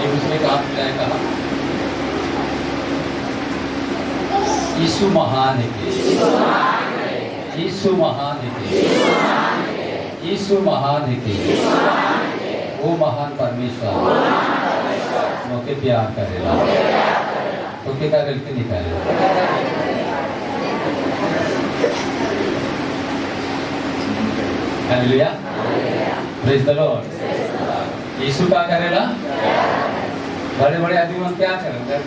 एक दूसरे का हाथ मिलाए कहा यीशु महान है, यीशु महान है, यीशु महान है। वो महान परमेश्वर मोके प्यार करेला तो के का गलती निकाले। Hallelujah, praise the Lord. Yeshu का करेला, बड़े बड़े आदमी क्या करेंगे,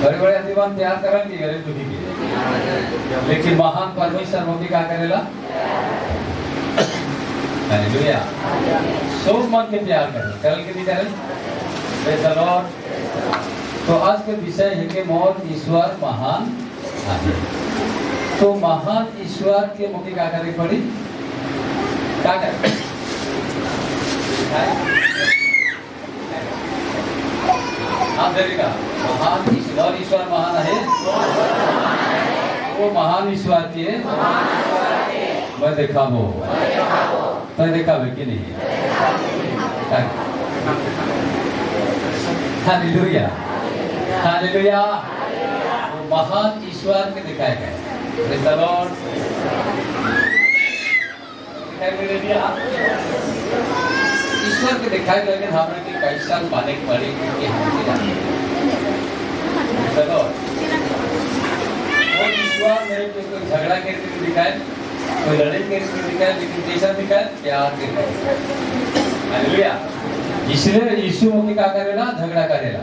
बड़े बड़े आदमी प्यार करेंगे गरीब दुखी के, लेकिन महान परमेश्वर मोके क्या करेला। हालेलुया, सब मन के प्यार करें, करल के नहीं करें। Praise the Lord. तो आज के विषय है कि मोर ईश्वर महान है। तो महान ईश्वर के मोके क्या करे पड़ी, क्या करे आप देखिएगा। महान ईश्वर, ईश्वर महान है। वो महान ईश्वर के मैं देखा वो, मैं देखा वे कि नहीं। Hallelujah, hallelujah. वो महान ईश्वर के दिखाए गए। Praise the Lord. ईश्वर के दिखाए गए हमारे के कैसा माने के पड़े कि हम जाने। चलो वो ईश्वर मेरे को कोई झगड़ा करके दिखाए, कोई लड़ाई करके दिखाए, लेकिन कैसा दिखाए, प्यार के दिखाए। हालेलुया। इसलिए यीशु मुझे क्या करेला, झगड़ा करेला,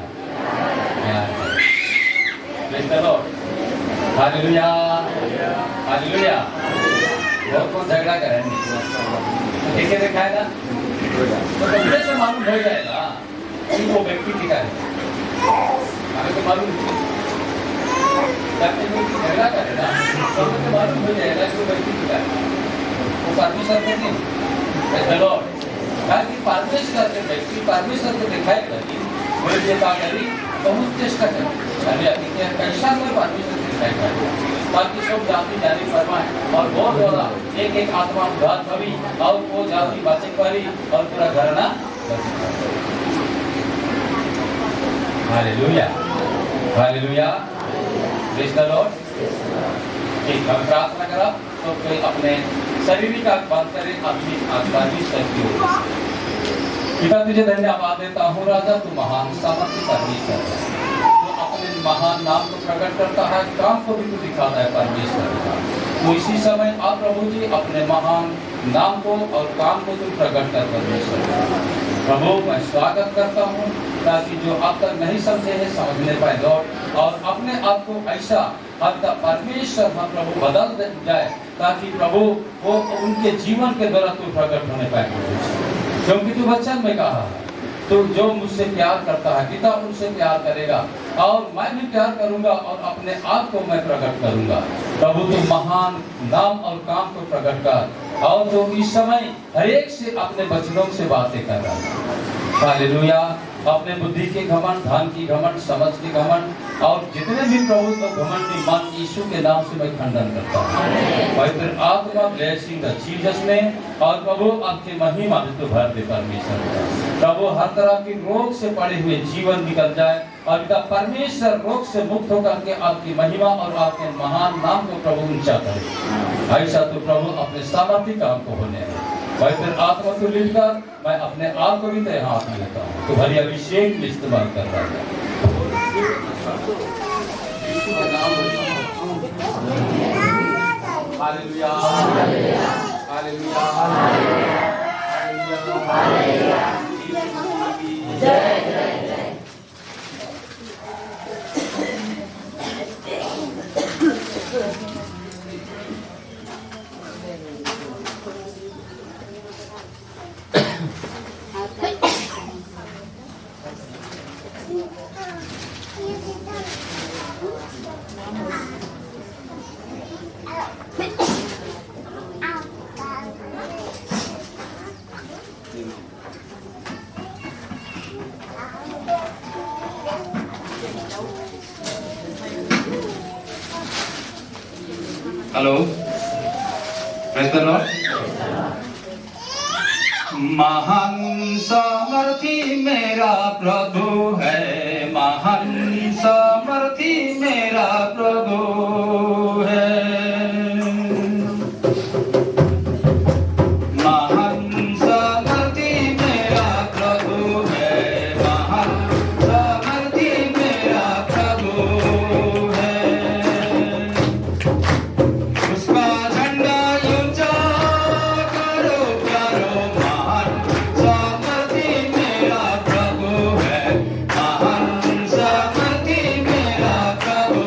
प्यार करेला। Praise the Lord. Hallelujah, hallelujah. वो कौन झगड़ा करेंगे तो कैसे दिखाएगा, तो कभी से मालूम हो जाएगा कि वो व्यक्ति टिका है। हमें तो मालूम जब झगड़ा करेगा तो हमें तो मालूम हो जाएगा कि वो व्यक्ति टिका है, वो परमेश्वर को नहीं। चलो ताकि परमेश्वर के व्यक्ति परमेश्वर को दिखाएगा कि मेरे लिए क्या करी, बहुत चेष्टा करें कैसा में परमेश्वर को दिखाएगा, ताकि सब जाति जाने परमाए और बहुत बड़ा एक एक आत्मा उद्धार करी और वो जाति बचे पारी और पूरा घराना बचे पारी। Hallelujah, hallelujah. Praise the Lord. ठीक, हम प्रार्थना करा तो कोई अपने शारीरिक आंख बंद करे, अपनी आत्मानी शक्ति हो। पिता तुझे धन्यवाद देता हूँ राजा, तू महान सामर्थ्य परमेश्वर है, अपने महान नाम को प्रकट करता है, काम को भी तू दिखाता है परमेश्वर का। तो इसी समय आप प्रभु जी अपने महान नाम को और काम को तू प्रकट कर परमेश्वर। प्रभु मैं स्वागत करता हूँ ताकि जो अब तक नहीं समझे हैं समझने पाए लॉर्ड, और अपने आप को ऐसा आपका परमेश्वर हम प्रभु बदल जाए ताकि प्रभु वो उनके जीवन के द्वारा तू प्रकट होने पाए। क्योंकि तू वचन में कहा है तो जो मुझसे प्यार करता है पिता उनसे प्यार करेगा और मैं भी प्यार करूंगा और अपने आप को मैं प्रकट करूंगा। प्रभु तू महान नाम और काम को प्रकट कर, और जो इस समय हर एक से अपने वचनों से बातें कर रहा है। हालेलुया। अपने बुद्धि के घमंड, धन की घमंड, समझ की घमंड और जितने भी प्रभु को घमंडी मन यीशु के नाम से मैं खंडन करता हूँ। पवित्र आत्मा ब्लेसिंग द जीसस नेम, और प्रभु आपके महिमा में तो भर दे परमेश्वर। प्रभु हर तरह की रोग से पड़े हुए जीवन निकल जाए और पिता परमेश्वर रोग से मुक्त होकर के आपकी महिमा और आपके महान नाम को प्रभु ऊंचा करे। ऐसा तो प्रभु अपने सामर्थ्य काम को होने है। पवित्र आत्मा को लेकर मैं अपने आप को भी तेरे हाथ में लेता हूँ, तो भरी अभिषेक में इस्तेमाल कर रहा है। हालेलुया, हालेलुया, हालेलुया, जय जय जय। Hello, praise the Lord. महान सामर्थी मेरा प्रभु है, महान सामर्थी मेरा प्रभु है। महान सामर्थी मेरा प्रभु है, महान सामर्थी मेरा प्रभु है। उसका झंडा ऊंचा करो प्यारो, महान सामर्थी मेरा प्रभु है, महान सामर्थी मेरा प्रभु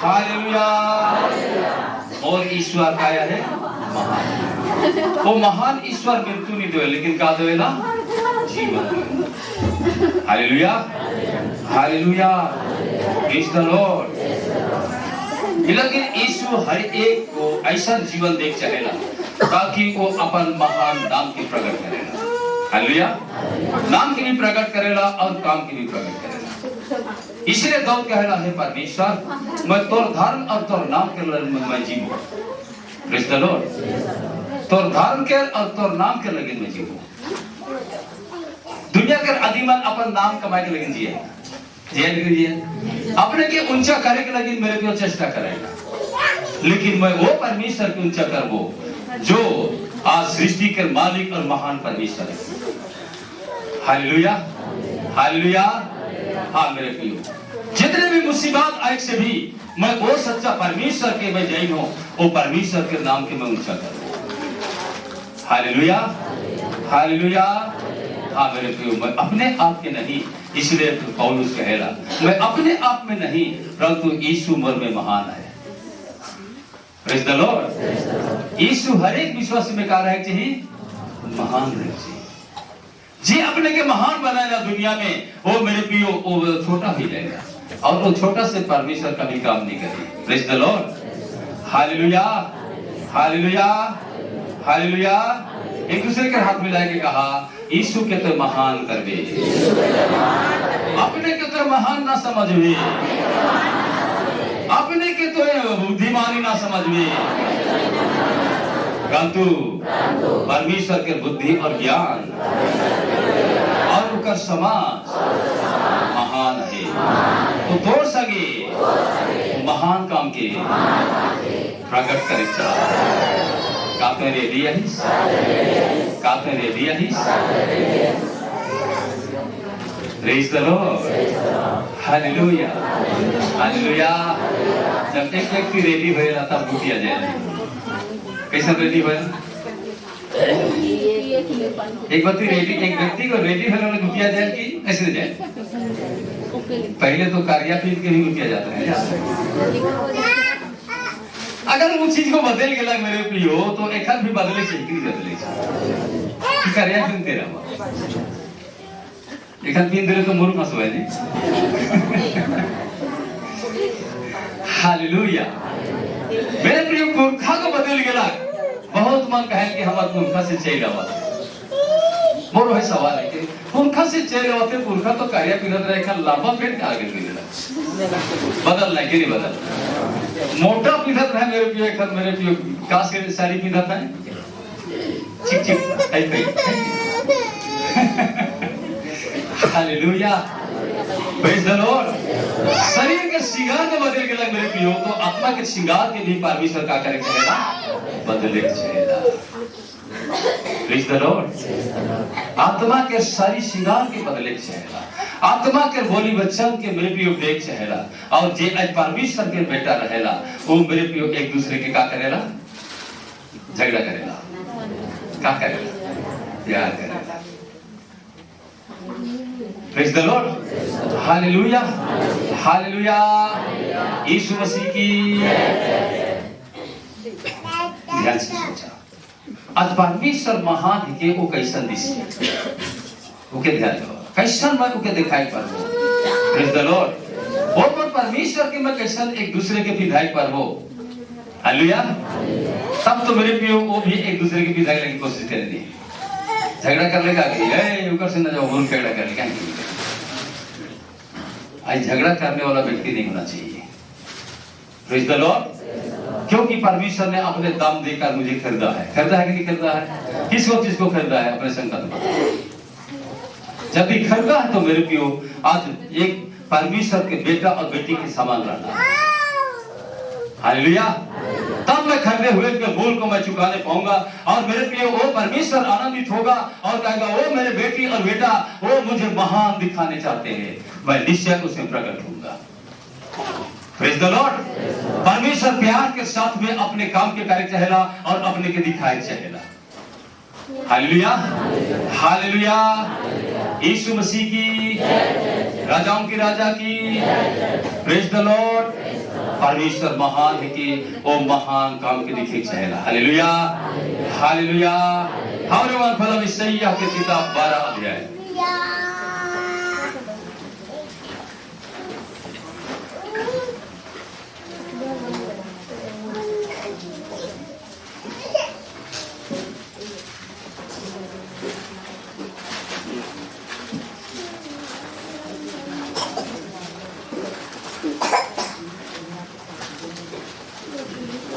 हालेलुया। और ईश्वर क्या है? महान। वो महान ईश्वर मृत्यु नहीं दे, लेकिन क्या देवेला? जीवन। Hallelujah, hallelujah, praise the Lord. लेकिन यीशु हर एक को ऐसा जीवन देख चाहेला ताकि वो अपन महान नाम की प्रकट करेला। हालेलुया, नाम की भी प्रकट करेला और काम की भी प्रकट करेला। इसलिए दाऊद कहला है परमेश्वर मैं तोर धर्म और तोर नाम के लिए मैं जीवूं। Praise the Lord. तोर धर्म के और तोर नाम के लिए मैं जीवूं। दुनिया के आदिमन अपन नाम कमाए के लिए जिए, अपने के ऊंचा करे के लगी मेरे को चेष्टा करेगा, लेकिन मैं वो परमेश्वर के ऊंचा करबो जो आज सृष्टि के मालिक और महान परमेश्वर है। Hallelujah, hallelujah. हाँ मेरे प्रियो, जितने भी मुसीबत आए से भी मैं वो सच्चा परमेश्वर के मैं जैन हूं, वो परमेश्वर के नाम के मैं ऊंचा करूं। Hallelujah, hallelujah. हाँ मेरे प्रियो, मैं अपने आप के नहीं, इसलिए पौलुस कहेला मैं अपने आप में नहीं परंतु यीशु मोर में महान है। Praise the Lord. यीशु हर एक विश्वास में कह रहा है चाहिए महान है जी। अपने के महान बनाएगा दुनिया में, वो मेरे प्रियो वो छोटा ही रहेगा और वो छोटा से परमेश्वर का भी काम नहीं करेगा। Praise the Lord. Hallelujah, hallelujah, hallelujah. एक दूसरे के हाथ मिला के कहा यीशु के तो महान करबे, अपने के तो महान ना समझबे, अपने के तो बुद्धिमानी ना समझबे, परंतु परमेश्वर के बुद्धि और ज्ञान और उनका समाज महान है। तो तोड़ सके महान काम के प्रकट करे काते रेडी है, काते रेडी है। Praise the Lord. Hallelujah, hallelujah. जब एक व्यक्ति रेडी होएला तब बुटिया जाए। कैसा रेडी होए? एक व्यक्ति को रेडी होने में बुटिया जाए कि ऐसे जाए? पहले तो कार्या पीट के भी बुटिया जाता है। अगर वो चीज को बदल गया मेरे प्रियो तो एक भी बदले चाहिए कि बदले चाहिए। कार्या पीन तेरा एक पीन तेरे तो मूर्ख हंसवाए जी। हालेलुया। मेरे प्रियो पुरखा को बदल गया बहुत मन कहे कि हमारे पुरखा से चल रहा मोर है सवाल है कि पुरखा से चल रहा थे पुरखा तो कार्य पिनत रहे का लंबा पेट का आगे मिलेला बदल नहीं कि नहीं बदल मोटा पिनत रहे मेरे प्रियो एक मेरे प्रियो का से साड़ी पिनत है चिक चिक आई कई। Hallelujah, praise the Lord. शरीर के श्रृंगार के बदल के लग मेरे प्रियो तो आत्मा के श्रृंगार के भी परमेश्वर का कार्य करेगा बदले छेड़ा। Praise the Lord. आत्मा के सारी श्रृंगार के बदले छेड़ा, आत्मा के बोली वचन के मेरे प्रियो देख छेड़ा और जे आज परमेश्वर के बेटा रहेला वो मेरे प्रियो एक दूसरे के का करेला झगड़ा करेला का करेला प्यार करेला। Praise the Lord. Hallelujah, hallelujah. Yeshu Masih की ध्यान से सोचा आज परमेश्वर महान के वो कैसन दिखे ओके ध्यान दो कैसन मैं ओके दिखाई पड़ो। Praise the Lord. वो परमेश्वर के मैं कैसन एक दूसरे के विधायक पर हो। हालेलुया। तब तो मेरे प्रियो वो भी एक दूसरे के विधायक की कोशिश करेंगे झगड़ा कर लेगा कि ए ऊपर से ना जाओ बोल झगड़ा कर लेगा। आज झगड़ा करने वाला व्यक्ति नहीं होना चाहिए। Praise the Lord. क्योंकि परमेश्वर ने अपने दाम देकर मुझे खरीदा है कि नहीं खरीदा है? किसको चीज को खरीदा है? अपने संकल्प को। जब भी खरीदा है तो मेरे प्रियो आज एक परमेश्वर के बेटा और बेटी के समान रहना। हालेलुया। तब मैं खरीदे हुए के मूल को मैं चुकाने पाऊंगा और मेरे प्रियो वो परमेश्वर आनंदित होगा और कहेगा वो मेरे बेटी और बेटा वो मुझे महान दिखाने चाहते हैं, मैं निश्चय उसमें प्रकट होऊंगा। Praise the Lord. परमेश्वर प्यार के साथ में अपने काम के कार्य चाहेला और अपने के दिखाए चाहेला। Hallelujah, hallelujah. यीशु मसीह की राजाओं की राजा की। Praise the Lord. परमेश्वर महान है कि वो महान काम के दिखे चाहेला। Hallelujah, hallelujah. हमारे फलम ईसाइया की किताब 12 अध्याय।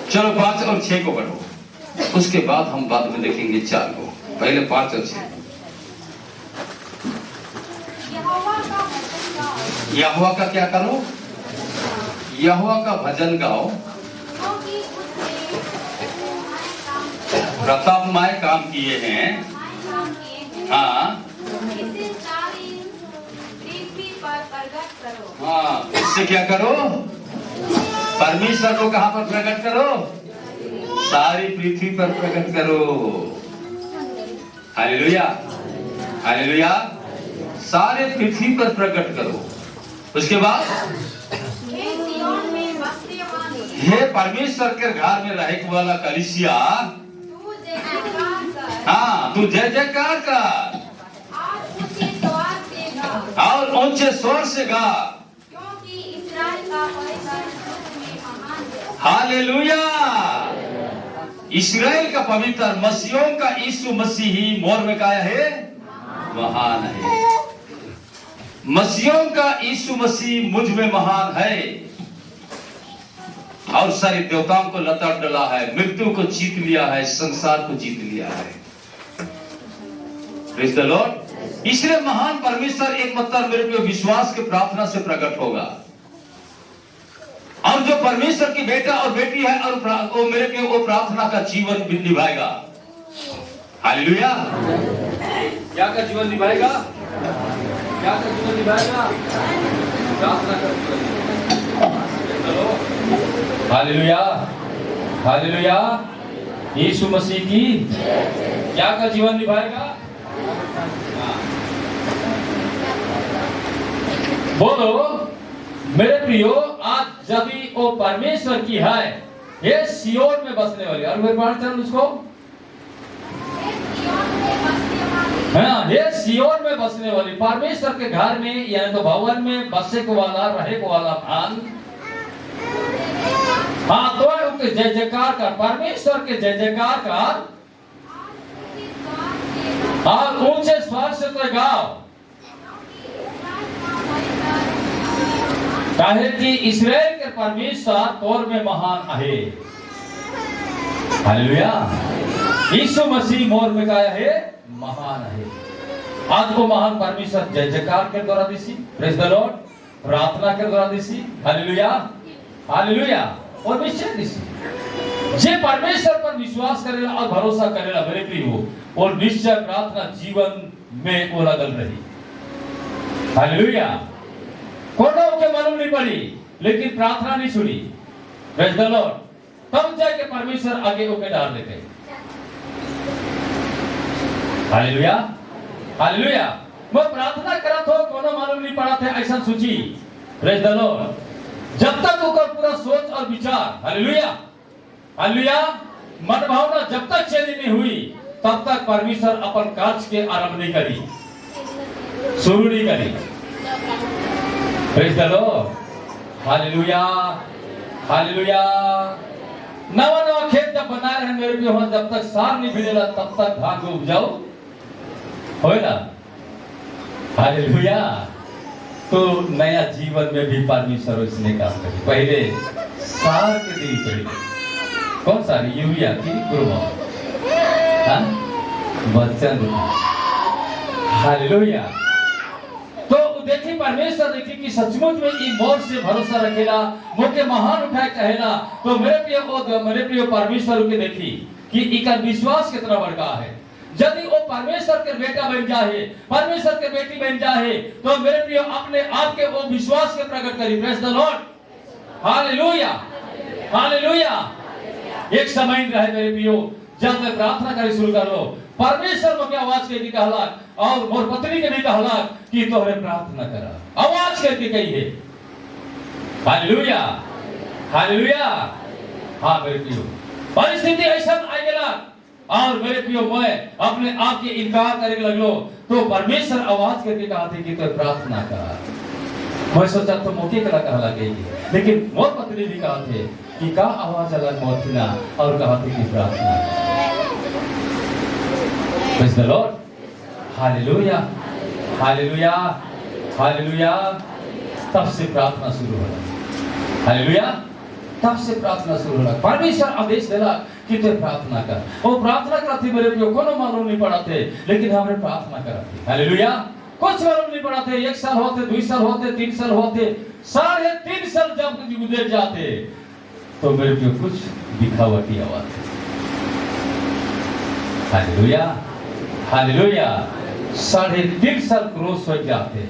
चलो 5 और 6 को पढ़ो, उसके बाद हम बाद में देखेंगे 4 को। पहले 5 और 6। यहोवा का क्या करो? यहोवा का भजन गाओ, प्रतापमय काम किए हैं। हाँ हाँ, इससे क्या करो? परमेश्वर को कहां पर प्रकट करो? सारी पृथ्वी पर प्रकट करो। Hallelujah, hallelujah. सारे पृथ्वी पर प्रकट करो। उसके बाद हे परमेश्वर के घर में रहने वाला कलीसिया, हाँ तू जय जयकार कर और ऊंचे स्वर से गा, हालेलुया। इस्राएल का पवित्र मसीहों का यीशु मसीह ही मोर में काया है, महान है। मसीहों का यीशु मसीह मुझ में महान है और सारे देवताओं को लताड़ डाला है, मृत्यु को जीत लिया है, संसार को जीत लिया है। Praise the Lord. इसलिए महान परमेश्वर एक मतलब मेरे पे विश्वास के प्रार्थना से प्रकट होगा, और जो परमेश्वर की बेटा और बेटी है और वो मेरे पे वो प्रार्थना का जीवन भी निभाएगा। हालेलुया। क्या का जीवन निभाएगा? क्या का जीवन निभाएगा? प्रार्थना का जीवन। Hallelujah, hallelujah. यीशु मसीह की क्या का जीवन निभाएगा? बोलो मेरे प्रियो, आज जब भी वो परमेश्वर की है, ये सियोन में बसने वाली, और मेरे पास चल उसको, हाँ ये सियोन में बसने वाली परमेश्वर के घर में, यानी तो भवन में बसे को वाला, रहे को वाला भान। हाँ तो जय जयकार कर, परमेश्वर के जय जयकार कर, और ऊंचे स्वर से तो गाओ, काहे कि इस्राएल के परमेश्वर तौर में महान है। हालेलुया। यीशु मसीह मोर में काया है, महान है। आज को महान परमेश्वर जय जयकार के द्वारा दिसी, प्रेज द लॉर्ड, प्रार्थना के द्वारा दिसी। Hallelujah, hallelujah. और निश्चय दिसी जे परमेश्वर पर विश्वास करेला और भरोसा करेला मेरे प्रियो, और निश्चय प्रार्थना जीवन में वो लगल रही। हालेलुया। कोनो के मालूम नहीं पड़ी, लेकिन प्रार्थना नहीं सुनी, प्रेज द लॉर्ड, तब जाके परमेश्वर आगे ओके डाल देते। Hallelujah, hallelujah. वो प्रार्थना करत हो, कोनो मालूम नहीं पड़ा थे ऐसा सोची, प्रेज द लॉर्ड। जब तक ओकर पूरा सोच और विचार, हालेलुया, हालेलुया, मन भावना जब तक चेंज नहीं हुई, तब तक परमेश्वर अपन कार्य के आरंभ नहीं करी, शुरू नहीं करी। Praise the Lord. Hallelujah, hallelujah. नवा नवा खेत जब बना रहे मेरे भी हो, जब तक सार नहीं भिड़ेला तब तक धान को उपजाओ होएगा। हालेलुया। तो नया जीवन में भी परमेश्वर इसने काम करी। पहले सार के दी पड़ी, कौन सा? यूरिया की गुरुमा, हाँ वचन। हालेलुया। तो देखी परमेश्वर देखी कि सचमुच में ई मोर से भरोसा रखेला, मोके महान उठाए कहेला, तो मेरे प्रिय परमेश्वर के देखी कि इका विश्वास कितना बड़का है। यदि वो परमेश्वर के बेटा बन जाए, परमेश्वर के बेटी बन जाए, तो मेरे प्रिय अपने आप के वो विश्वास के प्रकट करी। Praise the Lord. Hallelujah, hallelujah. एक समय रहे मेरे प्रियो जब मैं प्रार्थना करी शुरू कर लो, परमेश्वर को क्या आवाज करके कहला और मोर पत्नी के भी कहला कि तोहरे प्रार्थना करा, आवाज करके कही है। Hallelujah, hallelujah. हाँ मेरे प्रियो, परिस्थिति ऐसा आ गया और मेरे प्रियो मैं अपने आप के इनकार करे लगलो, तो परमेश्वर आवाज करके कहा थे कि तो प्रार्थना कर। मैं सोचा तो मौके कला कहला गई, लेकिन मोर पत्नी भी कहा थे कि का आवाज अलग मोथिना और कहा थे कि प्रार्थना कर। Praise the Lord, hallelujah, hallelujah, hallelujah. तब से प्रार्थना शुरू होला, हालेलुया। तब से प्रार्थना शुरू होला। परमेश्वर आदेश देला कि तू प्रार्थना कर। वो प्रार्थना करती मेरे प्रियो, कोनो मालूम नहीं पड़ा थे, लेकिन हमने प्रार्थना करा थी। हालेलुया। कुछ मालूम नहीं पड़ा थे, 1 साल होते, 2 साल होते, 3 साल होते, 3.5 साल जब गुजर जाते, तो मेरे प्रियो कुछ दिखावटी आवाज। Hallelujah, hallelujah. 3.5 साल क्रॉस हो जाते,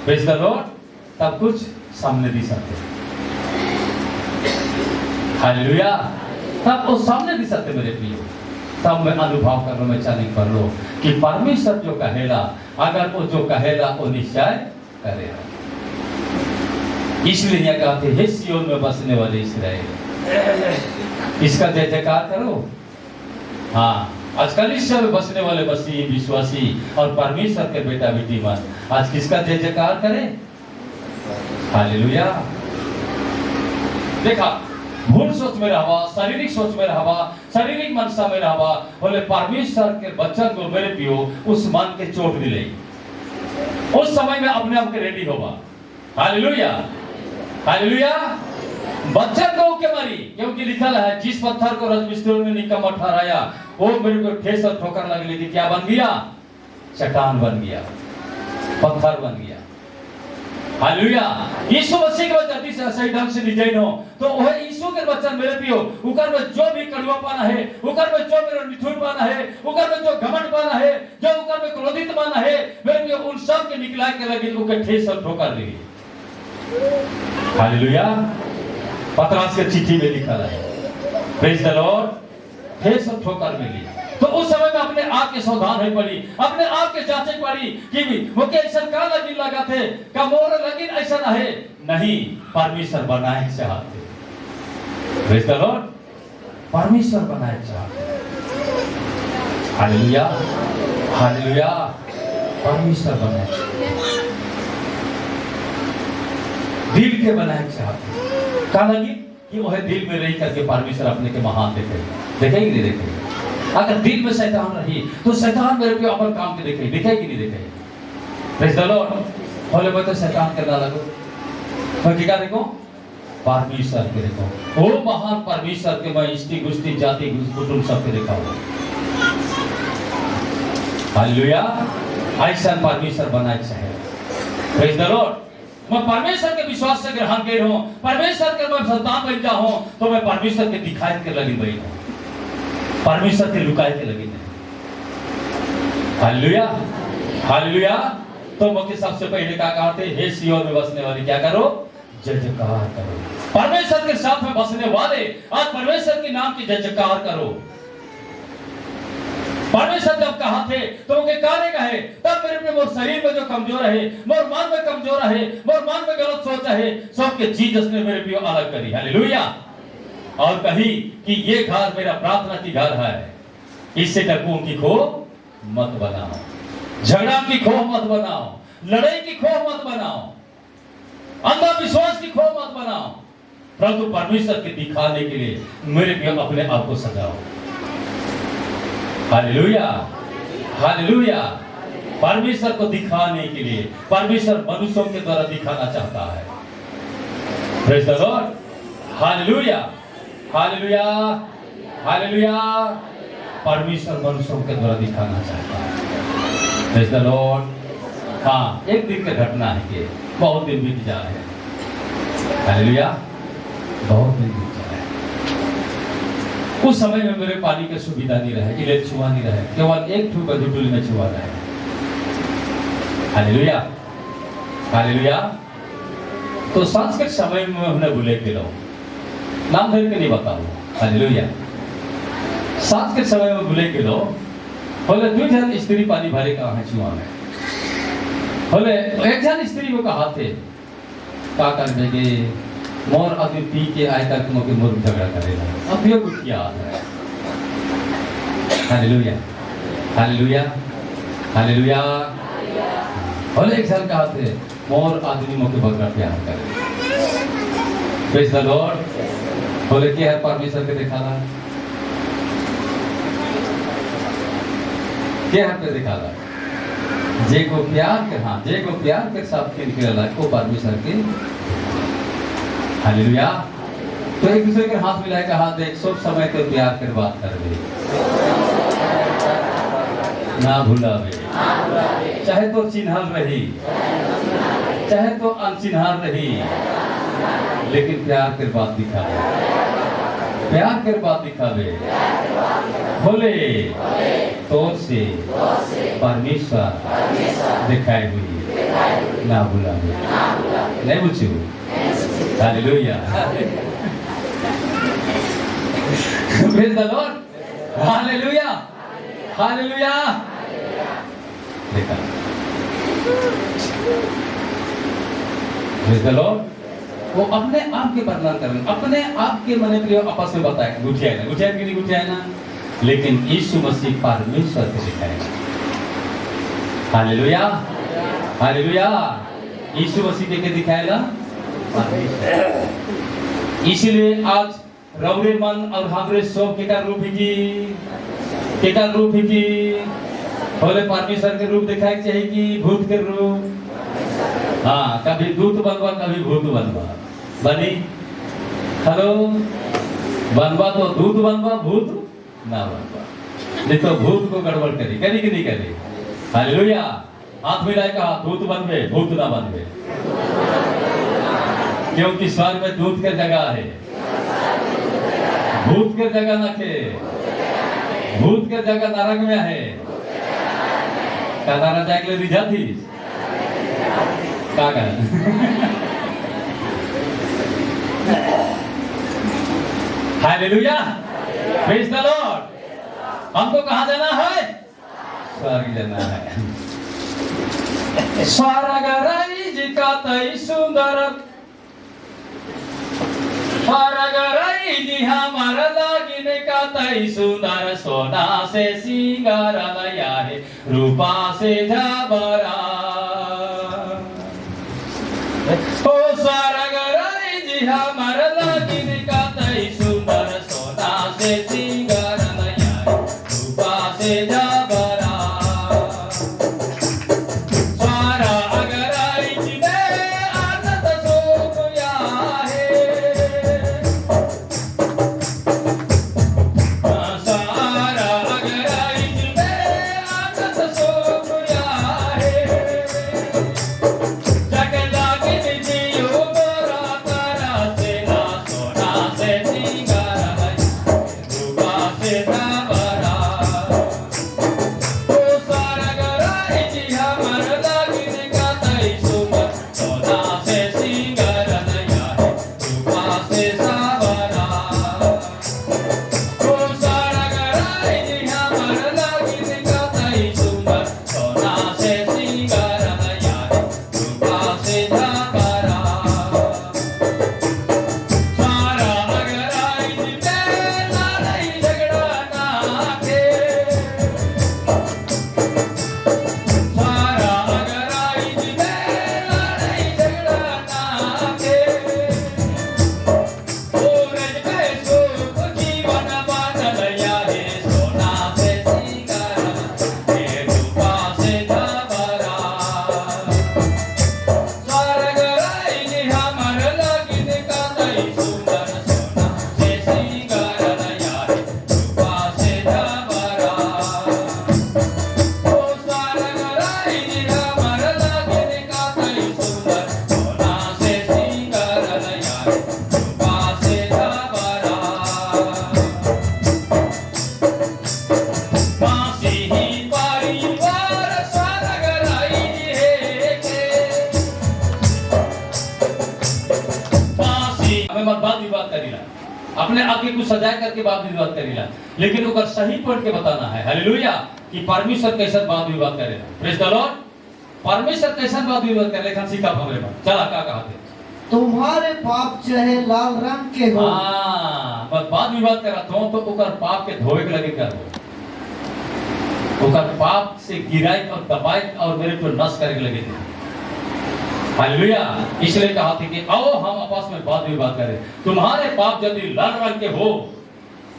प्रेज़ द लॉर्ड, तब कुछ सामने दिख सकते। हालेलुया। तब वो सामने दिख सकते मेरे प्रियो। तब मैं अनुभव कर लो, मैं चालिक कर लो कि परमेश्वर जो कहेला, अगर वो जो कहेला वो निश्चय करेगा। इसलिए यह कहते हैं, हे सिय्योन में बसने वाले इस्राएल, इसका जय जयकार करो। हाँ, आजकल इस में बसने वाले मसीही विश्वासी और परमेश्वर के बेटा बेटी मन आज किसका जय जयकार करें? हालेलुया। देखा, भूल सोच में रहवा, शारीरिक सोच में रहवा, शारीरिक मनसा में रहवा, बोले परमेश्वर के बच्चन को मेरे पियो उस मन के चोट दिले, उस समय में अपने आप के रेडी होगा। Hallelujah, hallelujah. बच्चन को के मारी, क्योंकि लिखा है जिस पत्थर को राजमिस्त्रियों ने निकम्मा ठहराया, वो मेरे को ठेस और ठोकर लगने लगी, क्या बन गया? चट्टान बन गया, पत्थर बन गया। हालेलुया। यीशु मसीह के वचन से सही ढंग से डिजाइन हो, तो वह यीशु के वचन मेरे पियो, उकर में जो भी कड़वा पाना है, उकर में जो मेरा निठुर पाना है, उकर में जो घमंड पाना है, जो उकर में क्रोधित पाना है, मेरे पियो उन सब के निकला के लगी, उनके ठेस और ठोकर लगी। हालेलुया। पतरस के चिट्ठी में लिखा है, प्रेज़ द लॉर्ड, ठेस और ठोकर मिली। तो उस समय में अपने आप के सावधान है पड़ी, अपने आप के जांचे पड़ी कि वो के ऐसा का लगी लगा थे, का मोर लगी ऐसा ना है, नहीं, परमेश्वर बनाए चाहते। प्रेज़ द लॉर्ड, परमेश्वर बनाए चाहते। Hallelujah, hallelujah. परमेश्वर बनाए, दिल के बनाए चाहते। का लगी कि वह दिल में रही करके परमेश्वर अपने के महान देखेगी नहीं देखेगी। अगर दिल में शैतान रही तो शैतान मेरे पे अपन काम के देखेगी नहीं देखेगी। Praise the Lord. बोले मैं तो शैतान करना लगो, तो क्या देखो? परमेश्वर के देखो, वो महान परमेश्वर के मैं इष्टि गुष्टि जाति कुटुंब सब के देखा हुआ। हालेलुया। ऐसा परमेश्वर बनाए चाहे। Praise the Lord. मैं परमेश्वर के विश्वास से ग्रहण कर हूं, परमेश्वर के मैं संतान बन जाऊं, तो मैं परमेश्वर के दिखाई के लगी बनी हूं, परमेश्वर के लुकाए के लगी नहीं। Hallelujah, hallelujah. तो मुझे सबसे पहले क्या कहते, हे सिय्योन में बसने वाले क्या करो? जय जयकार करो। परमेश्वर के साथ में बसने वाले आज परमेश्वर के नाम की जय जयकार करो। परमेश्वर जब कहा थे तो उनके कार्य कहे, तब मेरे पे मोर शरीर में जो कमजोर है, मोर मन में कमजोर है, मोर मन में गलत सोच है, सबके जीसस ने मेरे पे अलग करी। हालेलुया। और कही कि ये घर मेरा प्रार्थना की घर है, इससे डकुओं की खो मत बनाओ, झगड़ा की खो मत बनाओ, लड़ाई की खो मत बनाओ, अंधविश्वास की खो मत बनाओ, परंतु परमेश्वर के दिखाने के लिए मेरे पे अपने आप को सजाओ। Hallelujah, hallelujah. परमेश्वर को दिखाने के लिए परमेश्वर मनुष्यों के द्वारा दिखाना चाहता है। Praise the Lord. Hallelujah, hallelujah, hallelujah. परमेश्वर मनुष्यों के द्वारा दिखाना चाहता है। Praise the Lord. हाँ, एक दिन की घटना है कि बहुत दिन बीत जा रहे हैं। हालेलुया, बहुत दिन बीत जा रहे हैं। उस समय में मेरे पानी की सुविधा नहीं रहे, इलेक्ट्रिक छुआ नहीं रहे, केवल एक ठू बजुटुल में छुआ रहे। Hallelujah, hallelujah. तो सांस के समय में हमने भूले के लोग नाम धर के नहीं बताऊं। हालेलुया। सात के समय में बोले गेलो बोले दुई जन स्त्री पानी भरे कहाँ है चुआ में बोले एक जन स्त्री को कहा थे का कर देगे मोर अभी पी के आए कर तुम के मोर झगड़ा करेगा अब ये कुछ याद है हालेलुया हालेलुया हालेलुया बोले एक जन कहा थे मोर आदमी मोके बगड़ा प्यार करे प्रेज द लॉर्ड बोले कि हर परमेश्वर के दिखाला क्या पे दिखाला जे को प्यार के हाँ जे को प्यार के साथ खेल खेला को परमेश्वर के हालेलुया तो एक दूसरे के हाथ मिलाए का हाथ देख सब समय तो प्यार कर बात कर दे ना भूलावे चाहे तो चिन्हल रही चाहे तो अनचिन्हल रही लेकिन प्यार कर बात दिखावे प्यार कर बात दिखावे बोले तो से परमेश्वर दिखाई हुई ना भूलावे नहीं पूछू hallelujah praise the Lord hallelujah hallelujah देखा प्रेज द लॉर्ड वो अपने आप के वर्णन करें अपने आप के मन प्रिय आपस में बताए गुठिया कि नहीं गुठिया ना लेकिन यीशु मसीह परमेश्वर को दिखाएगा हालेलुया हालेलुया यीशु मसीह के दिखाएगा इसलिए आज रौरे मन और हमरे सब के का रूप की बोले परमेश्वर के रूप दिखाए चाहिए कि भूत के रूप हाँ कभी दूत बनवा कभी भूत बनवा बनी हेलो बनवा तो दूत बनवा भूत ना बनवा नहीं तो भूत को गड़बड़ करी करी कि नहीं करी हालेलुया हाथ मिलाए कहा दूत बनवे भूत ना बनवे क्योंकि स्वर्ग में दूत के जगह है भूत के जगह न के भूत के जगह नरक में है का नरक जाके रिझा थी का हालेलुया प्रेज द लॉर्ड हमको कहां जाना है स्वर्ग जाना है स्वर्ग राइज का तई सुंदर स्वर्ग राइज हमार लागिन का तई सुंदर सोना से सिंगार लया है रूपा से झाबरा ओ स्वर्ग राइज हमार लागिन का तई सुंदर सोना से सिंगार लया है रूपा से झाबरा स्वर्ग राइज में आनंद सुख या है स्वर्ग राइज में आनंद सुख या है जगला के जियो गोरा तारा से ना सोना से सिंगार लया अपने आगे कुछ सजाए करके वाद विवाद करेला, लेकिन ओकर सही पढ़ के बताना है। हालेलुया कि परमेश्वर कैसे वाद विवाद करेला। Praise the Lord. परमेश्वर कैसे वाद विवाद करे खान सिखा हमरे में। चला का कहते तुम्हारे पाप चाहे लाल रंग के हो। हां बस वाद विवाद करत हो तो ओकर पाप के धोए के लगे कर, ओकर पाप से गिराई और दबाई और मेरे को नष्ट करे के लगे। हालेलुया। इसलिए कहा था कि आओ हम आपस में वाद विवाद करें। तुम्हारे पाप यदि लाल रंग के हो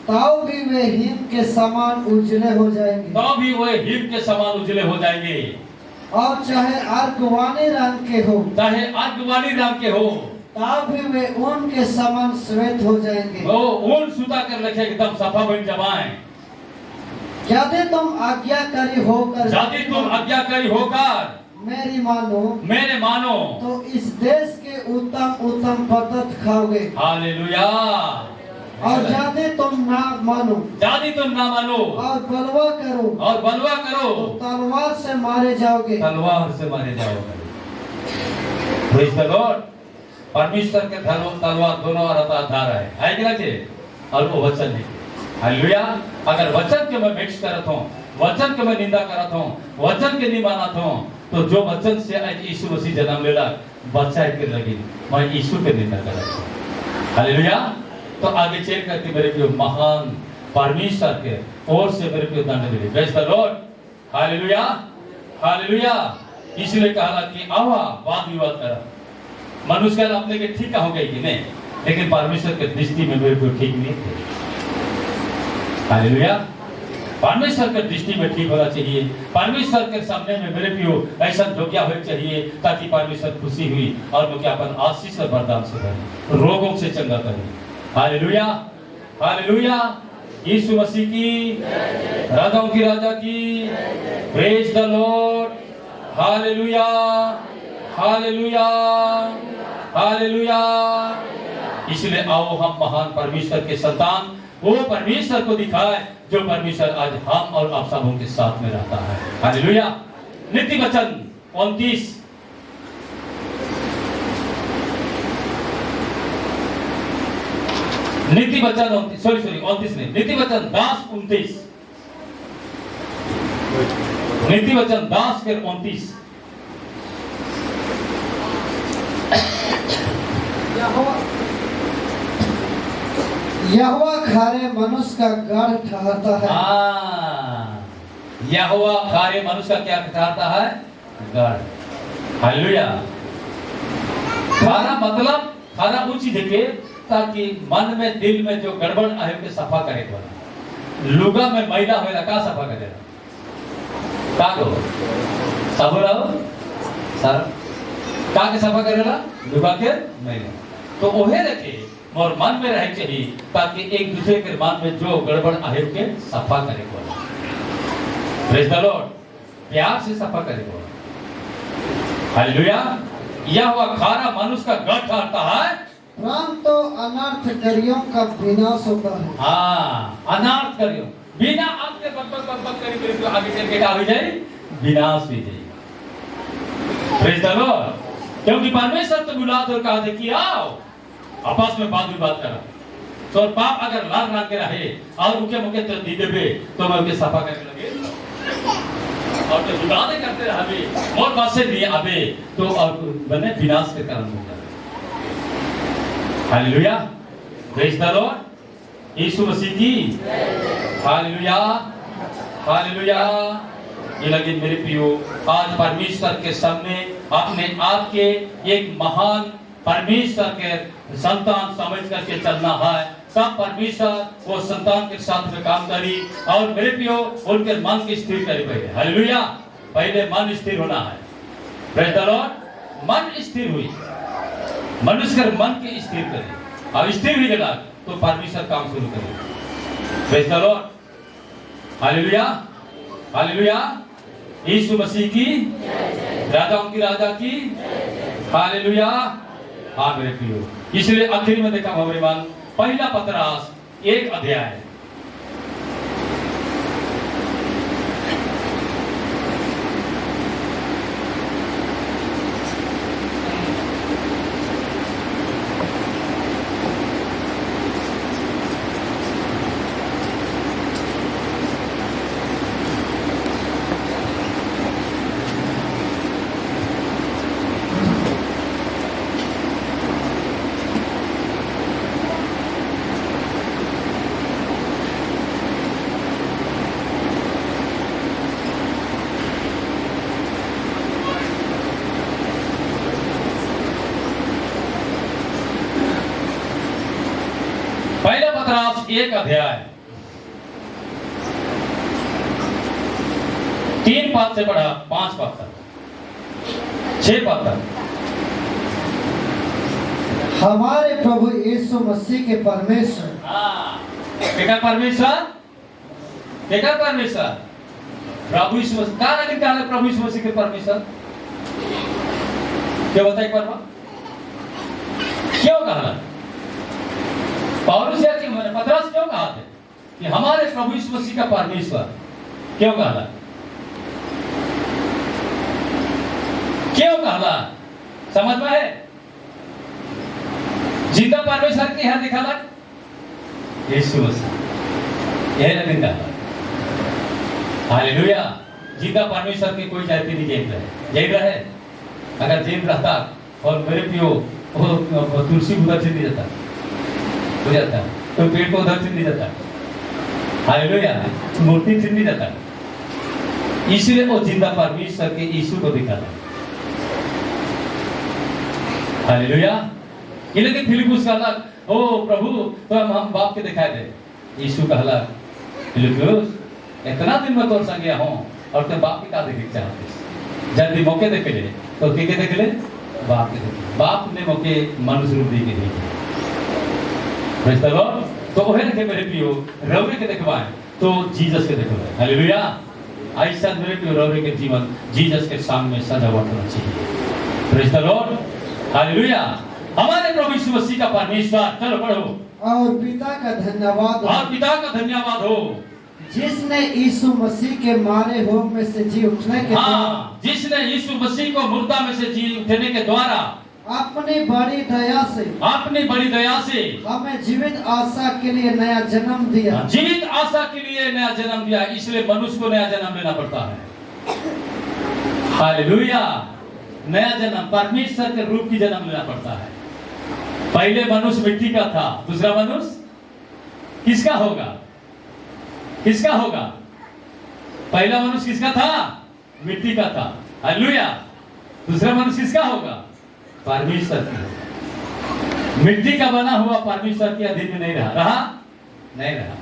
तो भी वे हिम के समान उजले हो जाएंगे, तो भी वे हिम के समान उजले हो जाएंगे। और चाहे अर्गवानी रंग के हो, चाहे अर्गवानी रंग के हो, तब भी वे ऊन के समान श्वेत हो जाएंगे। वो ऊन सुता कर रखे एकदम सफा बन जमाए। यदि तुम आज्ञाकारी होकर, यदि तुम आज्ञाकारी होकर मेरे मानो तो इस देश के उत्तम उत्तम पदार्थ खाओगे। हालेलुया। और यदि तुम ना मानो और बलवा करो तो तलवार से मारे जाओगे। Praise the Lord. परमेश्वर के तलवार दोनों धार है कि ना, और वो वचन है। हालेलुया। अगर वचन के मैं मिक्स करत हूं, वचन के मैं निंदा करत हूं, वचन के नहीं मानत हूं, तो जो वचन से आज यीशु मसीह जन्म लेला बच्चा के लगी मैं यीशु के निंदा करत हूं। हालेलुया। तो आगे चल करके मेरे को महान परमेश्वर के ओर से मेरे को दंड मिले। Praise the Lord. Hallelujah. Hallelujah. इसलिए कहा कि आवा वाद विवाद करा। मनुष्य का अपने के ठीक हो गई कि नहीं, लेकिन परमेश्वर के दृष्टि में मेरे को ठीक नहीं थे। हालेलुया। परमेश्वर के दृष्टि में ठीक होना चाहिए। परमेश्वर के सामने में मेरे पियो ऐसा योग्य होना चाहिए ताकि परमेश्वर खुशी हुई और मुझे अपन आशीष और वरदान से करे, रोगों से चंगा करे। हालेलुया। हालेलुया। यीशु मसीह की, राजाओं की राजा की। Praise the Lord. Hallelujah. Hallelujah. Hallelujah. इसलिए आओ हम महान परमेश्वर के संतान वो परमेश्वर को दिखाए जो परमेश्वर आज हम और आप सबों के साथ में रहता है। हालेलुया। नीति वचन 29 नीति वचन 29 नहीं, नीति वचन 10:29। नीति वचन 10 फिर 29। यहोवा खारे मनुष्य का गढ़ ठहरता है। यहोवा खारे मनुष्य का क्या ठहरता है? गढ़। हालेलुया। खारा मतलब खारा ऊंची देखे ताकि मन में दिल में जो गड़बड़ है के सफा करे वाला। लुगा में मैला होएला का सफा करेला? का को साबुन आओ सर का के सफा करेला? लुगा के मैला। तो ओहे रखे और मन में रहे चाहिए ताकि एक दूसरे के मन में जो गड़बड़ आहे के सफा करे वाला। Praise the Lord. प्यार से सफा करे वाला। हालेलुया। यहोवा खारा मनुष्य का गढ़ ठहरता है, परंतु अनर्थकारियों का विनाश होता है। हाँ, अनर्थकारियों बिना आपके बक करी तो आगे चल के क्या हो जाए? विनाश हो जाए। Praise the Lord. क्योंकि परमेश्वर तो बुलाते और कहा कि आओ आपस में वाद विवाद करा। तो पाप अगर लाल रंग के रहे और उनके मुके तो दी देबे तो मैं उनके सफा करने लगे और तो विवाद करते रहे और बात से नहीं आवे तो और बने विनाश के कारण हो जाए। Hallelujah. Praise the Lord. Yeshu Masih की। हालेलुया। हालेलुया। ये लगे मेरे प्रियो आज परमेश्वर के सामने अपने आप के एक महान परमेश्वर के संतान समझ करके चलना है। सब परमेश्वर वो संतान के साथ में काम करी और मेरे प्रियो उनके मन की स्थिर करी पहले। हालेलुया। पहले मन स्थिर होना है। Praise the Lord. मन स्थिर हुई, मनुष्य के मन की स्थिर करे और स्थिर हुई जगह तो परमेश्वर काम शुरू करे। Praise the Lord. Hallelujah. Hallelujah. Yeshu Masih की, राजाओं की राजा की। हालेलुया। हाँ मेरे प्रियो, इसलिए आखिर में देखा हमारे मान पहला पतरस 1 अध्याय। पहला पतरस 1 अध्याय 3 पद से पढ़ा 5 पद तक, 6 पद तक। हमारे प्रभु यीशु मसीह के परमेश्वर, केकर परमेश्वर, केकर परमेश्वर, प्रभु यीशु मसीह का नाम क्या है? प्रभु यीशु मसीह के परमेश्वर क्या बताइए पर क्यों कहा? पौलुस या कि पतरस क्यों कहा थे कि हमारे प्रभु यीशु मसीह का परमेश्वर क्यों कहा? क्यों कहा? समझ में है? जिंदा परमेश्वर की है दिखा यीशु मसीह, यह लगन कहा। हालेलुया। जिंदा परमेश्वर की कोई जाति नहीं जेल रहे, जेल रहे। अगर जेल रहता और मेरे पियो तुलसी उधर से नहीं जाता, हो जाता तो पेड़ को उधर से नहीं जाता, हालेलुया, मूर्ति से नहीं जाता। इसलिए वो जिंदा परमेश्वर के यीशु को दिखाता। हालेलुया। लेकिन फिलिपुस कहला, ओ प्रभु तो हम बाप के दिखाए दे। यीशु कहला, फिलिपुस इतना दिन में तोर संग गया हूं और ते बाप के का देखे चाहते? जल्दी मौके देखे ले तो के देखे ले? बाप के देखे। बाप ने मौके मनुष्य रूप दी के देखे। Praise the Lord. तो ओहे के मेरे पियो रवरे के देखवाए तो जीसस के देखवाए। हालेलुया। ऐसा मेरे पियो रवरे के जीवन जीसस के सामने सजावट होना चाहिए। Praise the Lord. हालेलुया। हमारे प्रभु यीशु मसीह का परमेश्वर, चलो पढ़ो। और पिता का धन्यवाद हो, और पिता का धन्यवाद हो, जिसने यीशु मसीह के मारे हुए में से जी उठने के द्वारा, जिसने यीशु मसीह को मुर्दा में से जी उठने के द्वारा अपनी बड़ी दया से हमें जीवित आशा के लिए नया जन्म दिया। जीवित आशा के लिए नया जन्म दिया। इसलिए मनुष्य को नया जन्म लेना पड़ता है। हालेलुया। नया जन्म परमेश्वर के रूप की जन्म लेना पड़ता है। पहले मनुष्य मिट्टी का था, दूसरा मनुष्य किसका होगा? किसका होगा? पहला मनुष्य किसका था? मिट्टी का था। हालेलुया। दूसरा मनुष्य किसका होगा? परमेश्वर की। मिट्टी का बना हुआ परमेश्वर के अधीन में नहीं रहा। नहीं रहा।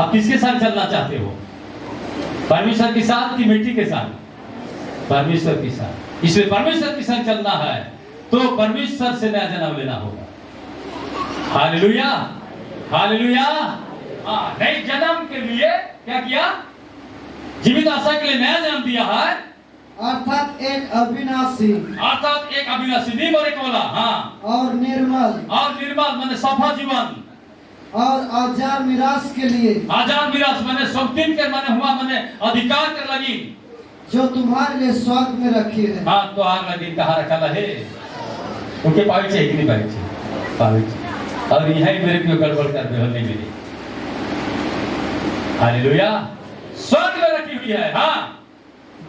आप किसके साथ चलना चाहते हो? परमेश्वर के साथ कि मिट्टी के साथ? परमेश्वर के साथ। इसलिए परमेश्वर के साथ चलना है तो परमेश्वर से नया जन्म लेना होगा। हालेलुया। हालेलुया। नए जन्म के लिए क्या किया? जीवित आशा के लिए नया जन्म दिया है, अर्थात एक अविनाशी, नहीं बोले बोला, हाँ, और निर्मल माने सफा जीवन, और आजार मिरास के लिए, आजार मिरास माने शौकीन के माने हुआ माने अधिकार कर लगी, जो तुम्हारे लिए स्वर्ग में रखी है। हाँ, तो आग लगी कहाँ रखा है? उनके पावे चाहिए कि नहीं पावे चाहिए? पावे चाहिए। और यही मेरे को गड़बड़ कर होने मेरी। हालेलुया। स्वर्ग में रखी हुई है। हाँ,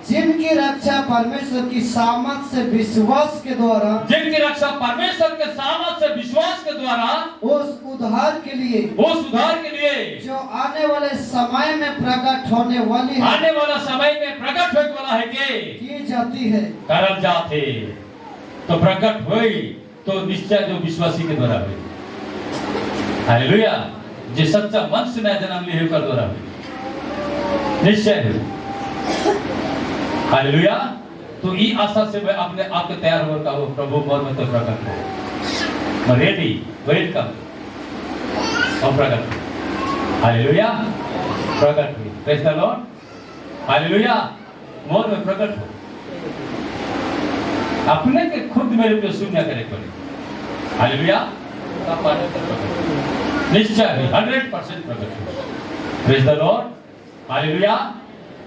जिनकी रक्षा परमेश्वर की सामर्थ से विश्वास के द्वारा, जिनकी रक्षा परमेश्वर के सामर्थ से विश्वास के द्वारा उस उद्धार के लिए, जो आने वाले समय में प्रकट होने वाली है, आने वाला समय में प्रकट होने वाला है की जाती है। करल जाते तो प्रकट हुई तो निश्चय जो विश्वासी के द्वारा हुई। हालेलुया। जो सच्चा मन से नया जन्म लिए कर द्वारा हुई निश्चय हुई। हालेलुया। तो ये आशा से मैं अपने आप के तैयार होकर कहो, प्रभु मोर में तो प्रकट हो, मैं रेडी, वेलकम, हम प्रकट हो। हालेलुया। प्रकट हुई। Praise the Lord. हालेलुया। मोर में प्रकट हो। अपने के खुद मेरे पे शून्य करे पड़े। हालेलुया। निश्चय 100% प्रकट हो। Praise the Lord. हालेलुया।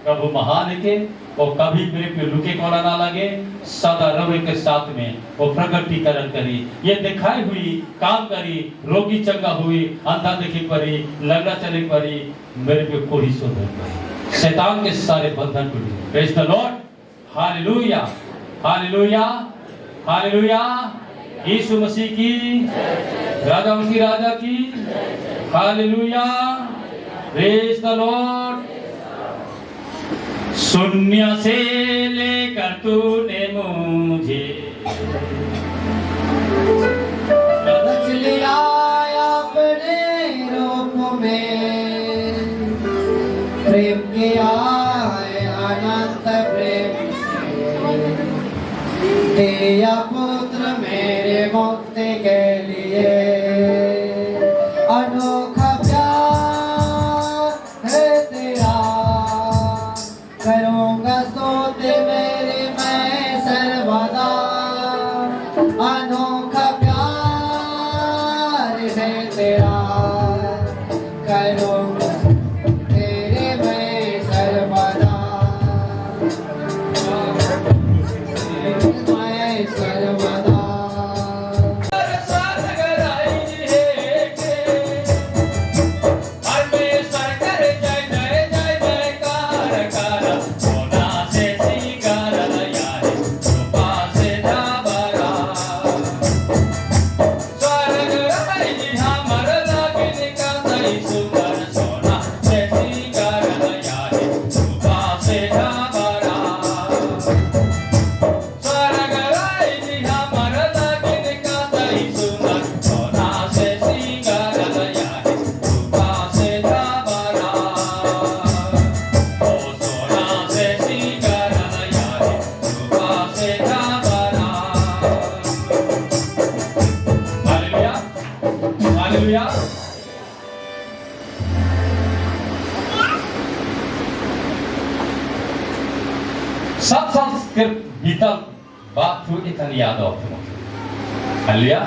प्रभु महान है के वो कभी मेरे पे लुके कोना ना लगे, सदा रवि के साथ में वो प्रगटीकरण करी, ये दिखाई हुई काम करी, रोगी चंगा हुई, अंधा देखी पड़ी, लंगड़ा चले पड़ी, मेरे पे कोई शोधन पड़ी, शैतान के सारे बंधन टूटे। Praise the Lord. Hallelujah. Hallelujah. Hallelujah. Yeshu Masih की, राजा की, राजा की। हालेलुया। Praise the Lord. शून्य से लेकर तूने मुझे रच लिया अपने से तेरा करूँ तेरे मैं सर्वदा मैं सर्वदा हालेलुया। सात साल के भीतर बात हुई इतनी याद होती है। Hallelujah,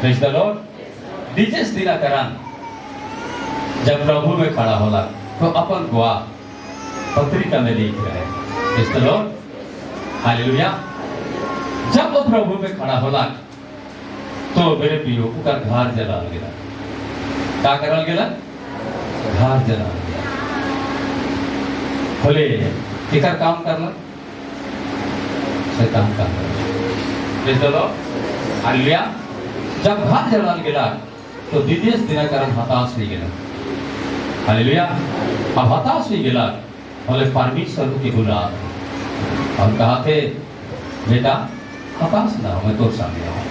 praise the Lord. DGS Dhinakaran जब प्रभु में खड़ा होला तो अपन गुआ पत्रिका में लिख रहे हैं। Praise the Lord, hallelujah. जब वो प्रभु में खड़ा होला तो मेरे प्रियो का घर जला गया। क्या करल गया? घर जला गया। बोले किकर काम करना? शैतान काम करना। Praise the Lord, hallelujah. जब घर जलाल गया तो द्वितीय दिनाकरण हताश हो गया। हालेलुया। अब हताश हो गया बोले परमेश्वर के बुला और कहा थे बेटा हताश ना हो, मैं तो सामने आऊं।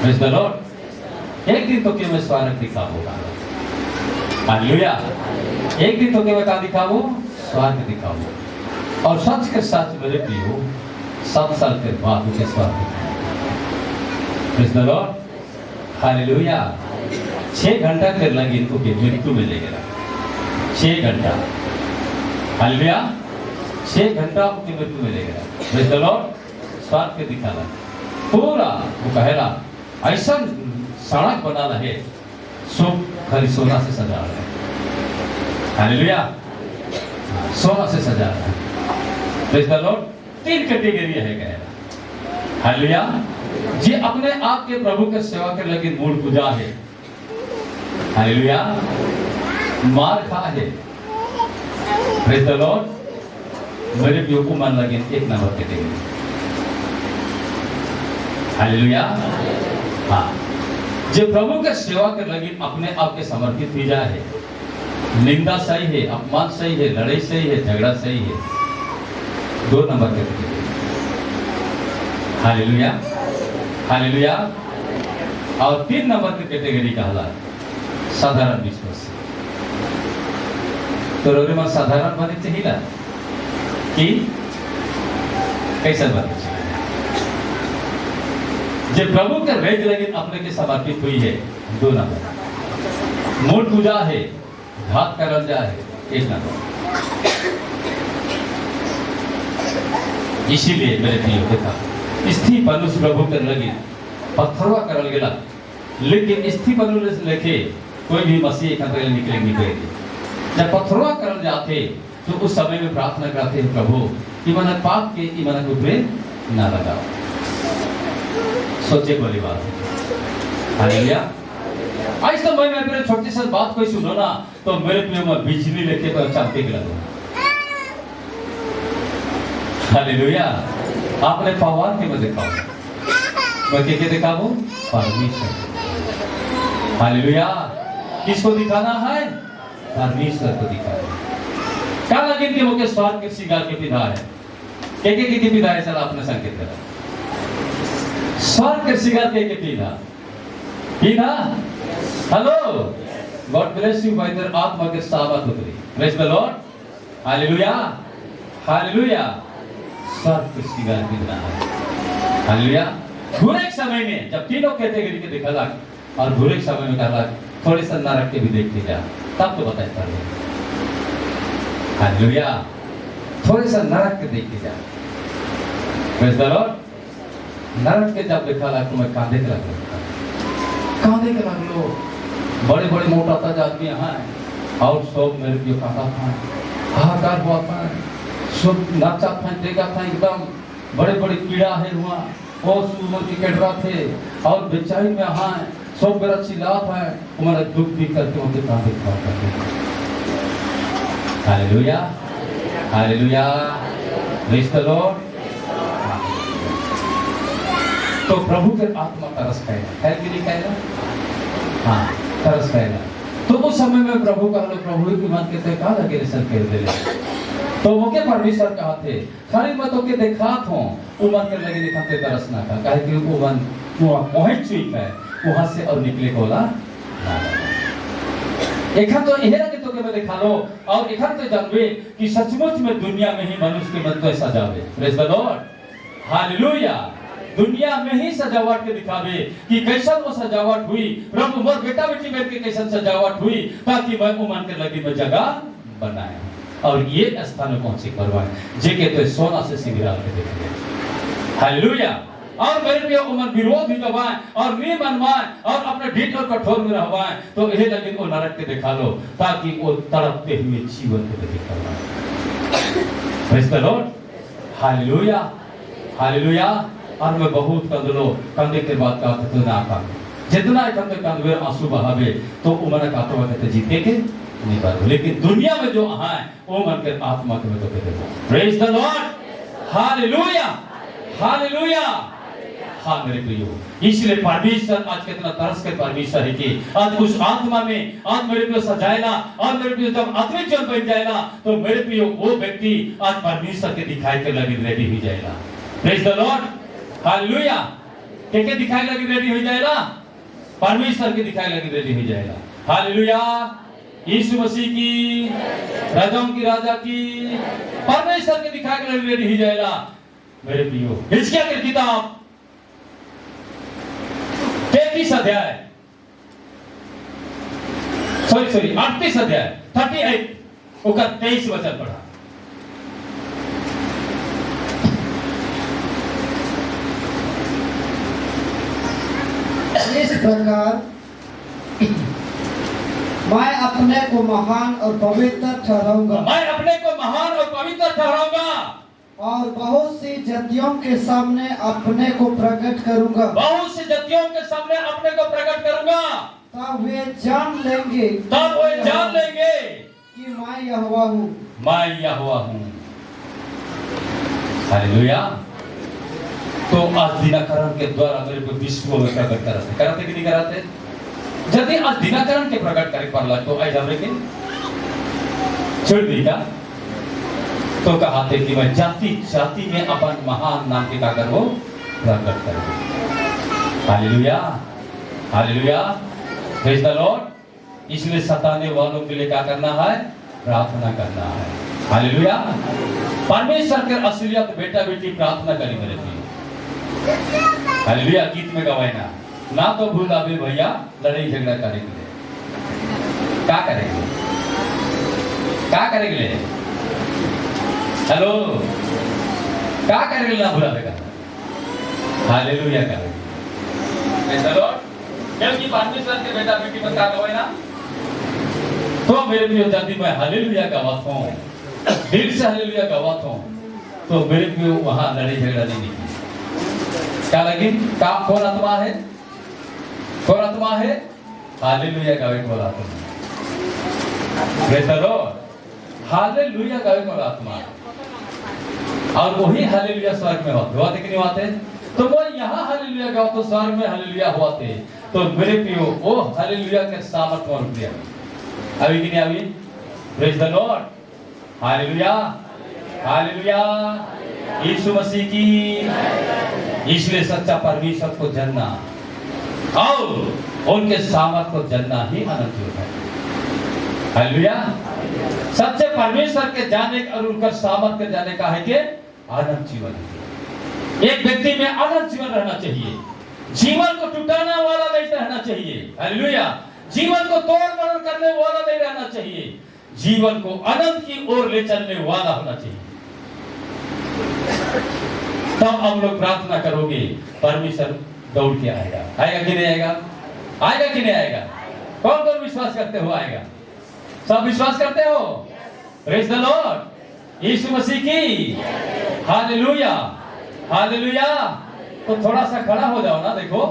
Praise the Lord. एक दिन तो के मैं स्वर्ग दिखाऊंगा। हालेलुया। एक दिन तो के मैं क्या दिखाऊं? स्वर्ग दिखाऊं। और सच के सच मेरे प्रियो 7 साल के बाद उनके स्वर्ग दिखाऊं। Praise the Lord, hallelujah. 6 घंटा के लगी इनको के मृत्यु में ले गया। 6 घंटा। हालेलुया। 6 घंटा उनकी मृत्यु में ले गया। Praise the Lord. स्वर्ग के दिखाना पूरा वो कहेला ऐसा सड़क बनाना है सो खाली सोना से सजा रहा है। हालेलुया। सोना से सजा रहा है। Praise the Lord. 3 कैटेगरी है कहेला। हालेलुया। जी अपने आप के प्रभु के सेवा के लगे मूल पूजा है। हालेलुया। मार खा है। Praise the Lord. मेरे प्रियो को मन लगे 1 नंबर कैटेगरी। हालेलुया। हाँ, जो प्रभु के सेवा के लगी अपने आप के समर्पित ही जाए। निंदा सही है, अपमान सही है, लड़ाई सही है, झगड़ा सही है। 2 नंबर के कैटेगरी। Hallelujah, hallelujah. और 3 नंबर की कैटेगरी कहला साधारण विश्वास। तो रोगे मन साधारण बने चाहिए कि कैसा बने चाहिए? जब प्रभु के रेत लगे अपने के समर्पित हुई है। 2 नंबर। मूल पूजा है, घात करल जाए। 1 नंबर। इसीलिए मेरे प्रिय देखा स्थिफनुस प्रभु के लगे पत्थरवा करल गया, लेकिन स्थिफनुस लेके कोई भी मसीह निकले नहीं पाएगी। जब पत्थरवा करल जाते तो उस समय में प्रार्थना करते हैं प्रभु ईमान पाप के ईमान को ऊपर ना लगाओ। सोचे वाली बात। हालेलुया। आज तो मैं अपने छोटी सी बात कोई सुनो ना तो मेरे प्रिय में बिजली लेके तो चमके लगो। हालेलुया। आपने पावर के में दिखाओ। मैं के दिखाऊं? परमेश्वर। हालेलुया। किसको दिखाना है? परमेश्वर को दिखाना। क्या लगे कि वो के स्वार्थ के सिगार के पिता है? के पिता है? चला अपने संकेत करा। स्वर्ग के सिगार के पिता। पिता। Hello. God bless you bye there आत्मा के साबत उतरी। Praise the Lord. Hallelujah, hallelujah. स्वर्ग के सिगार के पिता है। हालेलुया। बुरे समय में जब तीनों कैटेगरी के दिखा लग और बुरे समय में कहा थोड़े सा नरक के भी देखते जा तब तो बताए पड़े। हालेलुया। थोड़े सा नरक के देखते जा। Praise the Lord. नरक के जब देखा लग तो मैं कांधे के लग कांदे के लगलो बड़े बड़े मोटा ताजा आदमी हैं और सब मेरे जो कांदा था हाहाकार हुआ था सब नाचा था टेका था एकदम बड़े बड़े कीड़ा है हुआ और सुमन की कटरा थे और बेचारी में हाँ सब मेरा चिल्लात है हमारा दुख भी करते होते कांदे खा करते। Hallelujah hallelujah praise the Lord. तो प्रभु के आत्मा तरस खाएगा है कि नहीं खाएगा? हाँ तरस खाएगा। तो उस समय में प्रभु का प्रभु की बात कहते कहा लगे रिसर्च कर दे तो वो के परमेश्वर कहा थे खाली मत के देखात हो वो मन कर लगे दिखाते तरस ना का काहे कि वो मन वो पहुंच चुकी है वहां से और निकले कोला एखन तो इहेरा के तो के मैं दिखा लो और एखन तो जानवे कि सचमुच में दुनिया में ही मनुष्य के मन तो ऐसा जावे। Praise the Lord hallelujah. दुनिया में ही सजावट के दिखावे कि कैसन वो सजावट हुई प्रभु मोर बेटा बेटी में के कैसन सजावट हुई ताकि मैं वो मन के लगी में जगह बनाए और ये स्थान में पहुंचे करवाए जे के तो सोना से सिंगार के देखे। हालेलुया। और मेरे भी उमन विरोध भी करवाए और नहीं मनवाए और अपने ढीठ और कठोर में रहवाए तो यह लगे वो नरक के दिखा लो ताकि वो तड़पते हुए जीवन के देखे करवाए। Praise the Lord hallelujah hallelujah. और मैं बहुत कंदलो कंदे के बाद का तो ना का जितना कंदे कंदवे आंसू बहावे तो उमर का तो कहते जीते के नहीं पाए लेकिन दुनिया में जो है वो मन के आत्मा के में तो कहते praise the Lord hallelujah hallelujah. हाँ मेरे प्रियो इसलिए परमेश्वर आज कितना तरस के परमेश्वर है कि आज उस आत्मा में आज मेरे प्रियो सजाएगा और मेरे प्रियो जब आत्मिक जन बन जाएगा तो मेरे प्रियो वो व्यक्ति आज परमेश्वर के दिखाई के लगे रेडी हो जाएगा। Praise the Lord hallelujah. के दिखाई लगे रेडी हो जाएगा परमेश्वर के दिखाई लगे रेडी हो जाएगा। हालेलुया। यीशु मसीह की राजाओं की राजा की परमेश्वर के दिखाई लगे रेडी हो जाएगा। मेरे प्रियो हिजकिय्याह की किताब 33 अध्याय 38 अध्याय 38 उसका 23 वचन पढ़ा। इस प्रकार मैं अपने को महान और पवित्र ठहराऊंगा मैं अपने को महान और पवित्र ठहराऊंगा और बहुत सी जातियों के सामने अपने को प्रकट करूंगा बहुत सी जातियों के सामने अपने को प्रकट करूंगा तब वे जान लेंगे कि मैं यहोवा हूँ। हालेलुया। तो आज दिनाकरण के द्वारा मेरे को विश्व में प्रकट कराते कि नहीं कराते? यदि आज दिनाकरण के प्रकट करे पड़ला तो आई जावे के छोड़ देगा तो कहा थे कि मैं जाति जाति में अपन महान नाम के काकर वो प्रकट करूं। Hallelujah hallelujah praise the Lord. इसलिए सताने वालों के लिए क्या करना है? प्रार्थना करना है। हालेलुया। परमेश्वर के असलियत बेटा बेटी प्रार्थना करी मेरे लिए। हालेलुया। गीत में गवाएगा ना तो भूल आवे भैया लड़ाई झगड़ा करेंगे क्या करेंगे क्या करेंगे हेलो क्या करेंगे ना भूला देगा। हालेलुया करेंगे चलो क्योंकि परमेश्वर के बेटा बेटी में क्या गवाए ना तो मेरे लिए जल्दी मैं हालेलुया गवाता हूँ दिल से हालेलुया गवाता हूँ तो मेरे लिए वहां लड़ाई झगड़ा नहीं निकली। क्या लगी क्या कौन आत्मा है? कौन आत्मा है? हालेलुया गावे कौन आत्मा? Praise the Lord. हालेलुया गावे कौन आत्मा? और वही हालेलुया स्वर्ग में होते कि नहीं होते? तो वो यहाँ हालेलुया गाओ तो स्वर्ग में हालेलुया होते। तो मेरे प्रियो वो हालेलुया के सामर्थ और रुपया अभी कि नहीं अभी? Praise the Lord. Hallelujah hallelujah. Yeshu Masih की। इसलिए सच्चा परमेश्वर को जानना और उनके सामर्थ को जानना ही अनंत जीवन है। हालेलुया। सच्चे परमेश्वर के जाने और उनका सामर्थ के जाने का है कि अनंत जीवन है। एक व्यक्ति में अनंत जीवन रहना चाहिए। जीवन को टूटाने वाला नहीं रहना चाहिए। हालेलुया। जीवन को तोड़ मरोड़ करने वाला नहीं रहना चाहिए। जीवन को अनंत की ओर ले चलने वाला होना चाहिए। तब हम लोग प्रार्थना करोगे परमेश्वर दौड़ के आएगा। आएगा कि नहीं आएगा? आएगा कि नहीं आएगा? कौन कौन विश्वास करते हो आएगा? सब विश्वास करते हो? Praise the Lord. Yeshu Masih की हालेलुया, हालेलुया। तो थोड़ा सा खड़ा हो जाओ ना, देखो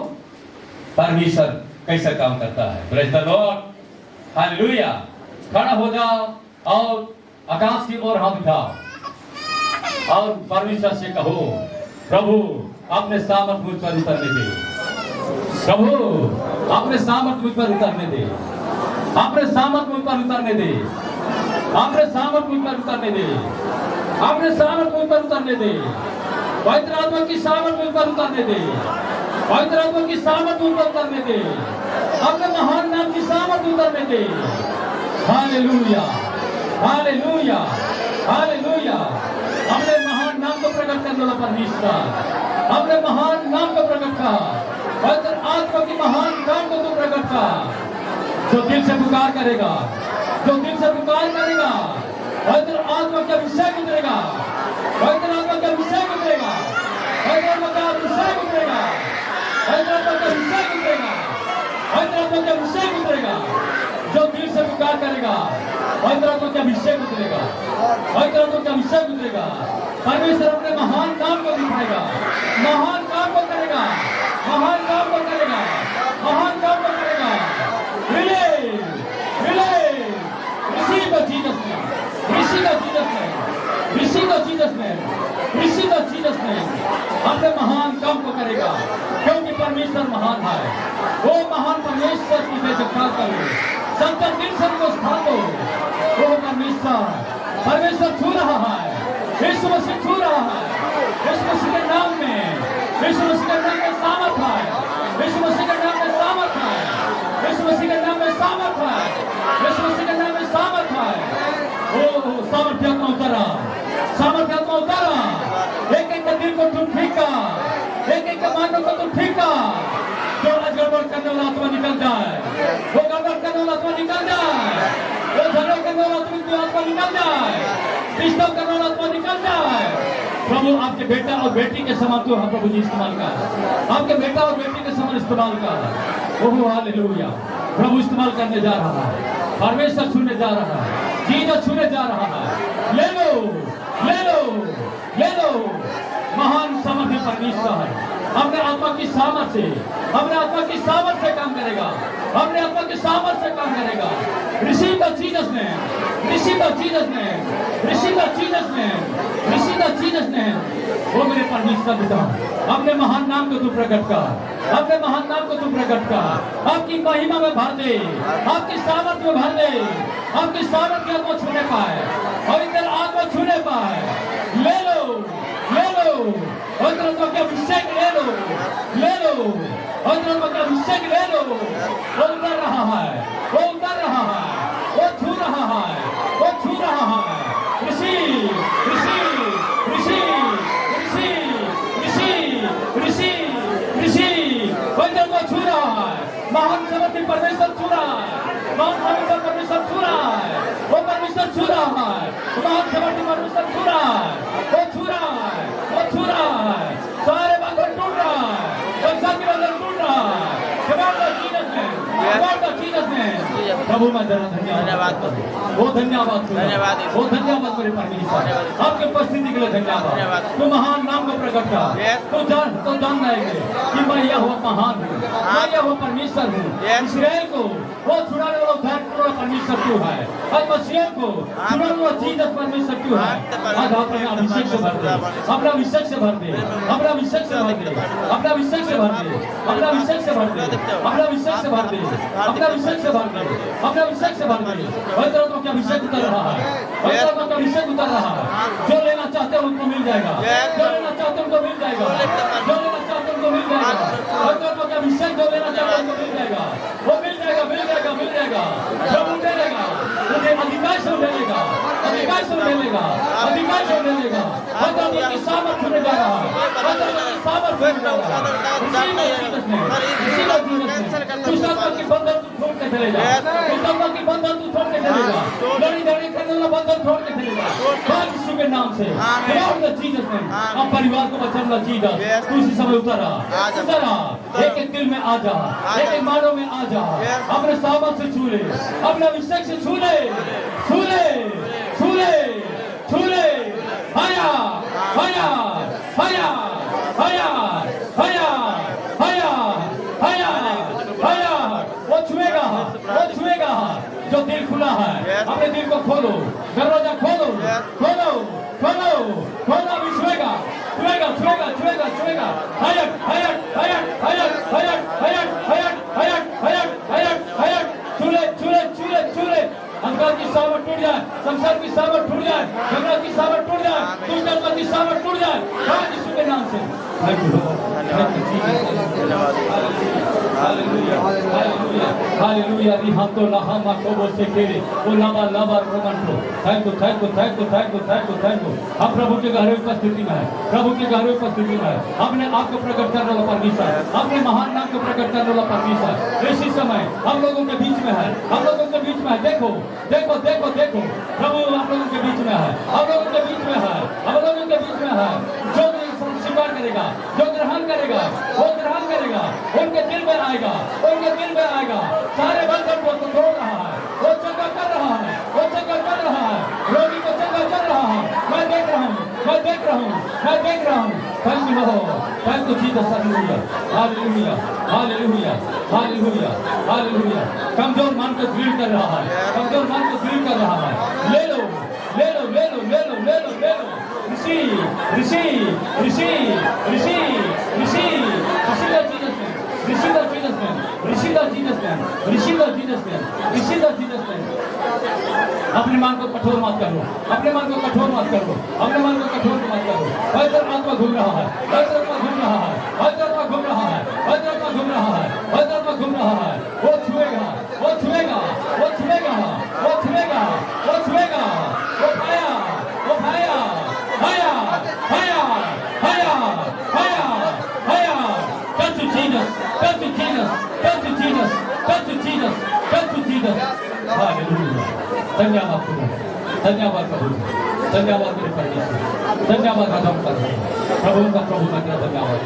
परमेश्वर कैसा काम करता है। Praise the Lord, hallelujah. खड़ा हो जाओ और आकाश की ओर हाथ उठाओ और परमेश्वर से कहो, प्रभु अपने सामर्थ मुझ पर उतरने दे, प्रभु अपने सामर्थ मुझ पर उतरने दे, अपने सामर्थ मुझ पर उतरने दे, अपने सामर्थ मुझ पर उतरने दे, अपने सामर्थ मुझ पर उतरने दे, पवित्र आत्मा की सामर्थ मुझ पर उतरने दे, पवित्र आत्मा की सामर्थ मुझ पर उतरने दे, अपने महान नाम की सामर्थ उतरने दे। Hallelujah, hallelujah, hallelujah. अपने महान नाम को प्रकट करने वाला परमेश्वर, अपने महान नाम को प्रकट कर, पवित्र आत्मा की महान काम को तू प्रकट कर। जो दिल से पुकार करेगा, जो दिल से पुकार करेगा, पवित्र आत्मा का अभिषेक उतरेगा, पवित्र आत्मा का अभिषेक उतरेगा, पवित्र आत्मा का अभिषेक उतरेगा, पवित्र आत्मा का अभिषेक उतरेगा, पवित्र आत्मा का अभिषेक उतरेगा। जो दिल से पुकार करेगा, पवित्र आत्मा का अभिषेक उतरेगा, पवित्र आत्मा का अभिषेक उतरेगा। परमेश्वर अपने महान काम को दिखाएगा, महान काम को करेगा, महान काम को करेगा, महान काम को करेगा। Relieve, relieve, receive the Jesus name, receive the Jesus name, receive the Jesus name, receive the Jesus name. अपने महान काम को करेगा क्योंकि परमेश्वर महान है। वो महान परमेश्वर की बेचकाल करो, संकट दिल से उनको स्थान दो। वो परमेश्वर, परमेश्वर छू रहा है, यीशु मसीह छू रहा है। यीशु मसीह के नाम में, यीशु मसीह के नाम में सामर्थ है, यीशु मसीह के नाम में सामर्थ है, यीशु मसीह के नाम में सामर्थ है, यीशु मसीह के नाम में सामर्थ है। ओ सामर्थ्य आत्मा उतरा, सामर्थ्य आत्मा उतरा। एक एक दिल को तुम ठीक कर, एक एक मानव को तुम ठीक कर। जो आज गड़बड़ करने वाला आत्मा निकल जाए, वो गड़बड़ करने वाला आत्मा निकल जाए, वो झगड़ा करने वाला आत्मा निकल जाए, डिस्टर्ब करने वाला आत्मा निकल जाए। प्रभु आपके बेटा और बेटी के समान तो हम प्रभु जी इस्तेमाल कर, आपके बेटा और बेटी के समान इस्तेमाल कर। Oh hallelujah. प्रभु इस्तेमाल करने जा रहा है, परमेश्वर छूने जा रहा है, जीसस छूने जा रहा है। ले लो, ले लो, ले लो। महान सामर्थ्य परमेश्वर है। अपने आत्मा की सामर्थ से, अपने आत्मा की सामर्थ से काम करेगा, अपने आत्मा की सामर्थ से काम करेगा। Receive the Jesus name, receive the Jesus name, receive the Jesus name, receive the Jesus name. वो मेरे परमेश्वर पिता, अपने महान नाम को तू प्रकट कर, अपने महान नाम को तू प्रकट कर। आपकी महिमा में भर दे, आपकी सामर्थ में भर दे, आपकी सामर्थ को छूने पाए, पवित्र आत्मा छूने पाए। ले लो, ले लो, पवित्र आत्मा के अभिषेक ले लो, ले लो, पवित्र आत्मा के अभिषेक ले लो। वो उतर रहा है, वो उतर रहा है, वो छू रहा है, वो छू रहा है। ऋषि, ऋषि, ऋषि, ऋषि, ऋषि, ऋषि, ऋषि, पवित्र आत्मा छू रहा है। महान समर्थी परमेश्वर छू रहा है, महान परमेश्वर परमेश्वर छू रहा है, वो परमेश्वर छू रहा है, महान समर्थी परमेश्वर छू रहा है, वो छू रहा है, वो छू रहा है। सारे बंधन टूट रहा है, संसार के बंधन टूट रहा है। प्रभु मैं धन्यवाद करूं, वो धन्यवाद करूं, वो धन्यवाद मेरे परमेश्वर। आपके उपस्थिति के लिए धन्यवाद। तो महान नाम को प्रकट कर, तो जान जाएंगे कि मैं यह हुआ महान हूँ, मैं यह हुआ परमेश्वर हूँ। इस्राएल को वो छुड़ाने वाला उद्धार करने वाला परमेश्वर क्यों है, और मसीह को छुड़ाने वाला जीसस परमेश्वर क्यों है। आज अपने अभिषेक से भर दे, अपना अभिषेक से भर दे, अपना अभिषेक से भर दे, अपना अभिषेक से भर दे, अपना अभिषेक से भर दे, अपना अभिषेक से भर दे, अपना अभिषेक से भर दे, अपना अभिषेक से भर दे। पवित्र आत्मा का अभिषेक उतर रहा है, पवित्र आत्मा का अभिषेक उतर रहा है। जो लेना चाहते हो उनको मिल जाएगा, जो लेना चाहते हो उनको मिल जाएगा, जो लेना चाहते हो उनको मिल जाएगा। पवित्र आत्मा का अभिषेक जो लेना चाहते हो उनको मिल जाएगा, वो मिल जाएगा, मिल जाएगा, मिल जाएगा। प्रभु दे देगा, मुझे अधिकार से ले लेगा, अधिकार से ले लेगा, अधिकार से ले लेगा। पवित्र आत्मा की सामर्थ होने जा रहा है, पवित्र आत्मा की सामर्थ होने जा रहा है। दुष्ट आत्मा की बंधन तू छोड़ के चले जा, दुष्ट आत्मा की बंधन तू छोड़ के चले जा, लड़ी झगड़ी करने वाला बंधन छोड़ के चले जा। बाप यीशु के नाम से लॉर्ड द जीसस नेम अब परिवार को बचा लो जीसस तू इसी समय उतरा एक एक दिल में आ जा एक एक मानव में आ जा अपने सामर्थ से छू ले अपने अभिषेक से छू ले छू ले छू ले छू ले हाया हाया हाया हाया हाया हाया हाया हाया वो छुएगा जो दिल खुला है अपने दिल को खोलो दरवाजा खोलो खोलो खोलो खोलो अभी छुएगा छुएगा छुएगा छुएगा छुएगा हयक हयक हयक हयक हयक हयक हयक हयक हयक हयक हयक छूले छूले छूले छूले अंधकार की सावट टूट जाए संसार की सावट टूट जाए झगड़ा की सावट टूट जाए दुष्टता की सावट टूट जाए आज यीशु के नाम से हालेलुया रिहातो लाहामा कोबो से केरे ओ लाबा लाबा रोमंटो थैंक यू हम प्रभु के गहरे उपस्थिति में है प्रभु के गहरे उपस्थिति में है अपने आप को प्रकट करने वाला परमेश्वर अपने महान नाम को प्रकट करने वाला परमेश्वर इसी समय हम लोगों के बीच में है हम लोगों के बीच में है देखो देखो देखो देखो प्रभु आप लोगों के बीच में है हम लोगों के बीच में है हम लोगों के बीच में है जो स्वीकार करेगा जो ग्रहण करेगा वो ग्रहण करेगा उनके दिल में आएगा उनके दिल में आएगा सारे बंधन को तोड़ रहा है वो चंगा कर रहा है वो चंगा कर रहा है रोगी को चंगा कर रहा है मैं देख रहा हूँ मैं देख रहा हूँ मैं देख रहा हूँ thank you Jesus hallelujah hallelujah hallelujah hallelujah कमजोर मन को दृढ़ कर रहा है कमजोर मन को दृढ़ कर रहा है ले लो ले लो ले लो ले लो ले लो ले लो ऋषि ऋषि ऋषि ऋषि ऋषि ऋषि द जीसस नेम ऋषि द जीसस नेम ऋषि द जीसस नेम ऋषि द जीसस नेम ऋषि द जीसस नेम अपने मन को कठोर मत करो अपने मन को कठोर मत करो अपने मन को कठोर मत करो हर आत्मा घूम रहा है हर आत्मा घूम रहा है हर आत्मा घूम रहा है हर आत्मा घूम रहा है हर आत्मा घूम रहा है वो छुएगा वो छुएगा वो छुएगा वो छुएगा वो छुएगा वो पाया वो पाया हाया हाया हाया हाया हाया come to Jesus come to Jesus come to Jesus come to Jesus come to Jesus hallelujah धन्यवाद प्रभु धन्यवाद मेरे परमेश्वर धन्यवाद आदम का प्रभु का प्रभु का धन्यवाद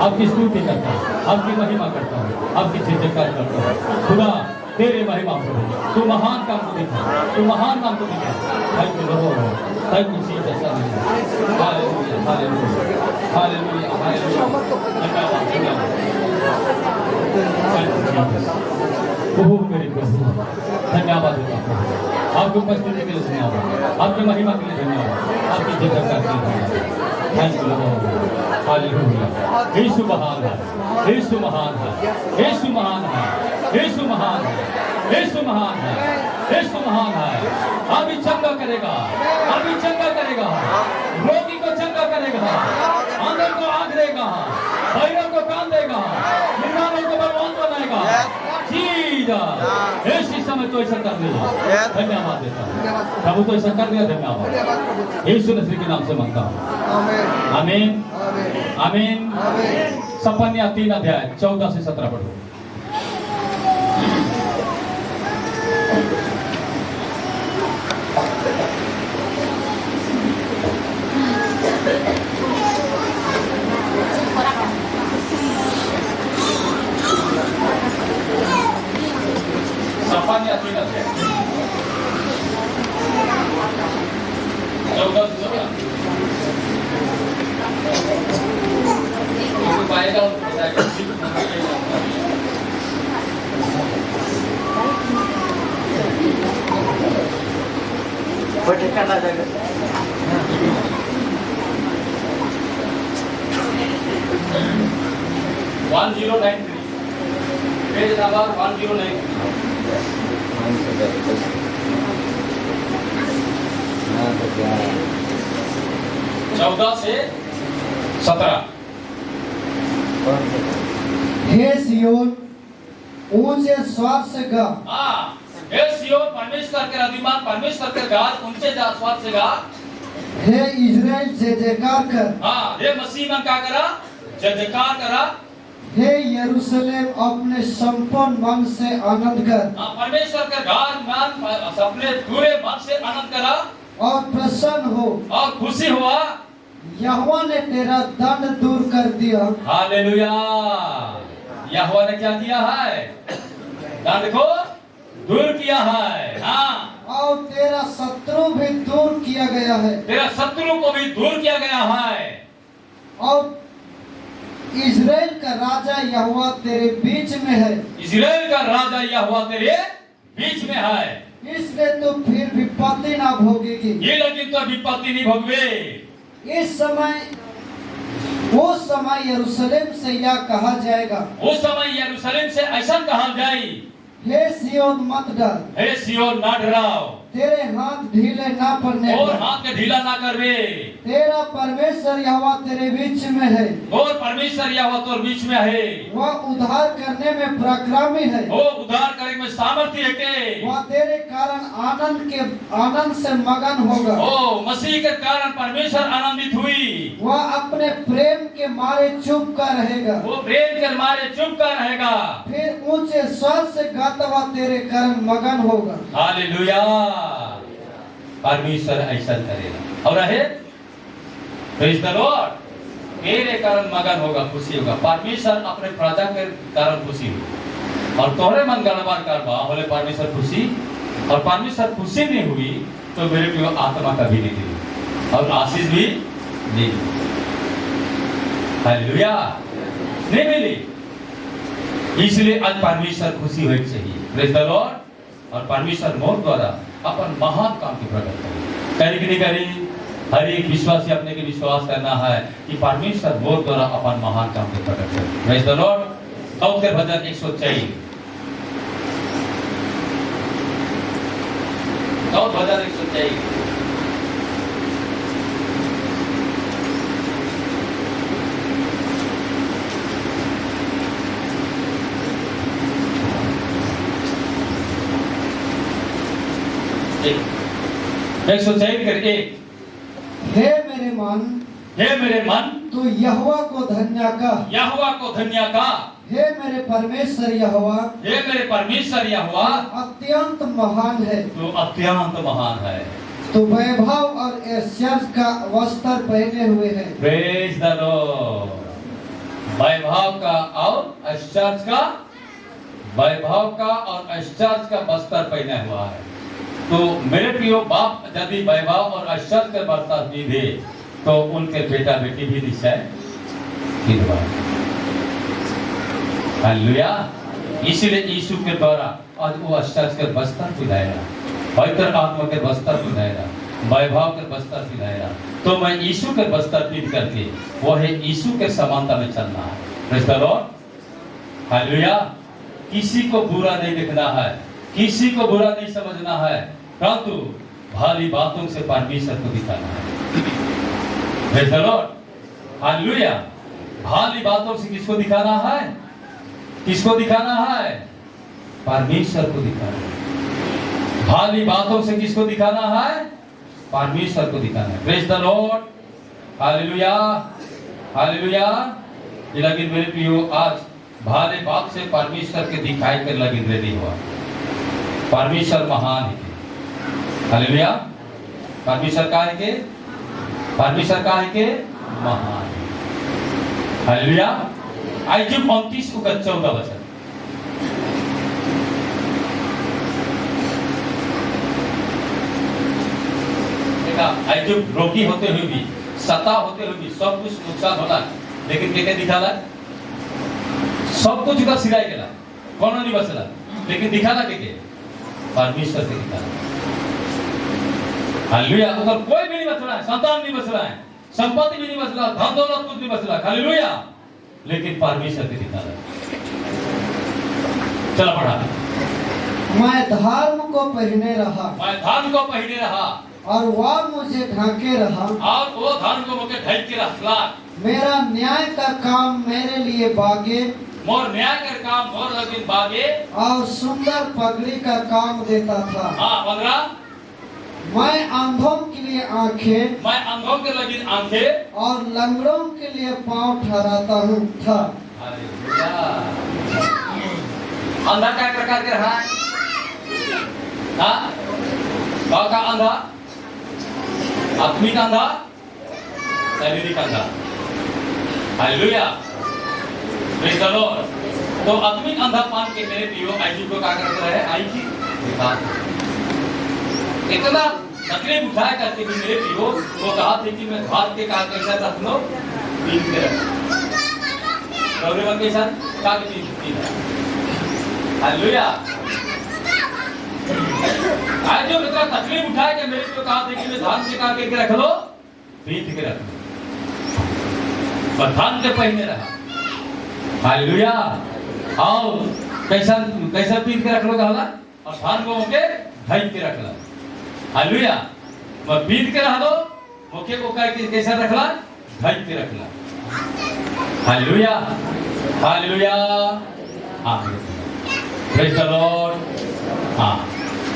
आपकी स्तुति करता हूँ आपकी महिमा करता हूँ आपकी जयजयकार करता हूँ खुदा तेरे महिमा प्रभु तू महान काम को दिखा तू महान काम को दिखा thank you Lord thank you Jesus hallelujah hallelujah hallelujah hallelujah धन्यवाद ओह मेरे प्रभु धन्यवाद आपकी उपस्थिति के लिए धन्यवाद आपकी महिमा के लिए धन्यवाद आपकी जयजयकार के लिए धन्यवाद थैंक यू लॉर्ड हालेलुया यीशु महान है यीशु महान है यीशु महान है यीशु महान है यीशु महान है यीशु महान है अभी चंगा करेगा अभी चंगा करेगा रोगी को चंगा करेगा आंधे को आँख देगा बहरों को कान देगा निर्माणों को बलवान बनाएगा जीसस इसी समय तो ऐसा कर दिया धन्यवाद देता हूँ प्रभु तो ऐसा कर दिया धन्यवाद यीशु मसीह के नाम से मांगता हूँ आमीन आमीन सपन्या 3 अध्याय 14 से 17 पढ़ो सपन्या 3 अध्याय 14 से 17 पाएगा उनको बताएगा बैठे करना जाएगा 1093 पेज नंबर 1093 14 से 17 हे सियोन ऊंचे स्वर से गा हे सियोन परमेश्वर के अधिमान परमेश्वर के गाज ऊंचे स्वर से गा हे इज़राइल जय जयकार कर हे मसीह में क्या करा जय जयकार करा हे यरूशलेम अपने संपूर्ण मन से आनंद कर परमेश्वर के गाज मन अपने पूरे मन से आनंद करा और प्रसन्न हो। और खुशी हुआ। यहोवा ने तेरा दंड दूर कर दिया। हालेलुया। यहोवा ने क्या किया है? दंड को दूर किया है। हाँ, और तेरा शत्रु भी दूर किया गया है। तेरा शत्रु को भी दूर किया गया है। और इज़राइल का राजा यहोवा तेरे बीच में है। इज़राइल का राजा यहोवा तेरे बीच में है। इसलिए तो फिर विपत्ति ना भोगेगी। ये लेकिन तो विपत्ति नहीं भोगवे। इस समय वो समय यरूशलेम से यह कहा जाएगा, उस समय यरूशलेम से ऐसा कहा जाए, हे सिय्योन मत डर, हे सिय्योन ना डराओ, तेरे हाथ ढीले ना पड़ने और पाए। हाथ के ढीला ना करवे। तेरा परमेश्वर यहोवा तेरे बीच में है। और परमेश्वर यहोवा तोर बीच में है। वह उद्धार करने में पराक्रमी है। वो उद्धार करे में सामर्थ्य है के। वह तेरे कारण आनंद से मगन होगा। ओ मसीह के कारण परमेश्वर आनंदित हुई। वह अपने प्रेम के मारे चुप कर रहेगा। वो प्रेम के मारे चुप कर रहेगा। फिर ऊंचे स्वर से गाता हुआ तेरे कारण मगन होगा। हालेलुया। परमेश्वर ऐसा करेगा। और है प्रेज द लॉर्ड। मेरे कारण मगन होगा, खुशी होगा। परमेश्वर अपने प्रजा के कारण खुशी हुई। और तोहरे मन गड़बड़ करवा बोले परमेश्वर खुशी, और परमेश्वर खुशी नहीं हुई तो मेरे प्रिय आत्मा कभी नहीं दी और आशीष भी नहीं दी। हालेलुया। नहीं मिली। इसलिए आज परमेश्वर खुशी होनी चाहिए। Praise the Lord. और परमेश्वर मोर द्वारा अपन महान काम की प्रकट करी। करी कि नहीं करी? हर एक विश्वासी अपने के विश्वास करना है कि परमेश्वर मोर द्वारा अपन महान काम की प्रकट करी। Praise the Lord. दाऊद के भजन 104। दाऊद भजन 104। एक सौ चौदह करके, हे मेरे मन, हे मेरे मन, तू यहोवा को धन्य कह। यहोवा को धन्य कह। हे मेरे परमेश्वर यहोवा, हे मेरे परमेश्वर यहोवा, अत्यंत महान है। तू अत्यंत महान है। तू वैभव और ऐश्वर्य का वस्त्र पहने हुए है। Praise the Lord. वैभव का और ऐश्वर्य का, वैभव का और ऐश्वर्य का वस्त्र पहना हुआ है। तो मेरे प्रियो बाप यदि वैभव और ऐश्वर्य के वस्त्र पहने तो उनके बेटा बेटी भी निश्चय विधवा। हालेलुया। इसलिए यीशु के द्वारा आज वो ऐश्वर्य के वस्त्र पहनाएगा, पवित्र आत्मा के वस्त्र पहनाएगा, वैभव के वस्त्र पहनाएगा। तो मैं यीशु के वस्त्र पहन करके वो है यीशु के समानता में चलना है। Praise the Lord. हालेलुया। किसी को बुरा नहीं देखना है, किसी को बुरा नहीं समझना है, परंतु भारी बातों से परमेश्वर को दिखाना है। Praise the Lord. हालेलुया। भारी बातों से किसको दिखाना है? किसको दिखाना है? परमेश्वर को दिखाना है। भारी बातों से किसको दिखाना है? परमेश्वर को दिखाना है। Praise the Lord. Hallelujah. Hallelujah. ये लगी मेरे प्रियो आज भारी बात से परमेश्वर के दिखाई कर लगी रेडी हुआ। परमेश्वर महान है। हालेलुया। परमेश्वर का है के, परमेश्वर का है के महान। हालेलुया। आइजुब 29 का 14 वचन। देखा, आइजुब रोगी होते हुए भी, सता होते हुए भी, सब कुछ नुकसान होला, लेकिन क्या दिखाला? सब कुछ का सिराय गेला, कोनो नहीं बचला, लेकिन दिखाला के परमेश्वर से दिखाला। हालेलुया। उधर कोई भी नहीं बचला है, संतान नहीं बचला है, संपत्ति भी नहीं बचला, धन दौलत कुछ नहीं बचला। हालेलुया। लेकिन परमेश्वर से दिखाला। चलो पढ़ा। मैं धर्म को पहने रहा, मैं धर्म को पहने रहा, और वह मुझे ढांके रहा, और वो धर्म को मुझे ढक के रखला। मेरा न्याय का काम मेरे लिए बागे, मोर न्याय कर काम मोर लगिन बागे, और सुंदर पगड़ी का काम देता था। हाँ 15। मैं अंधों के लिए आंखें, मैं अंधों के लगिन आंखें, और लंगड़ों के लिए पांव ठहराता हूँ था। हालेलुया। अंधा क्या प्रकार के रहा है? हाँ? गाँव का अंधा आत्मिक अंधा, शारीरिक अंधा। Hallelujah, praise the Lord. तो आत्मिक अंधापन के मेरे प्रियो आईजी को क्या करता है? आई की इतना तकलीफ उठाया करते कि मेरे प्रियो वो कहा थे कि मैं भात के काग कैसा रख लो, पीन के रख गौरव के साथ काग पीन। हालेलुया। आज जो इतना तकलीफ उठाया कि मेरे प्रियो कहा थे कि मैं धान के काग के रख लो, पीन के रख लो, पर धान के पहने रहा। हालेलुया। और कैसा कैसा पीन के रख लो कहला, और धान को के ढाई के रखला। हालेलुया। मैं पीन के रख दो, मुखे को कैसा रखला, ढाई के रखला। हालेलुया, हालेलुया, आमीन, प्रेज द लॉर्ड। हाँ,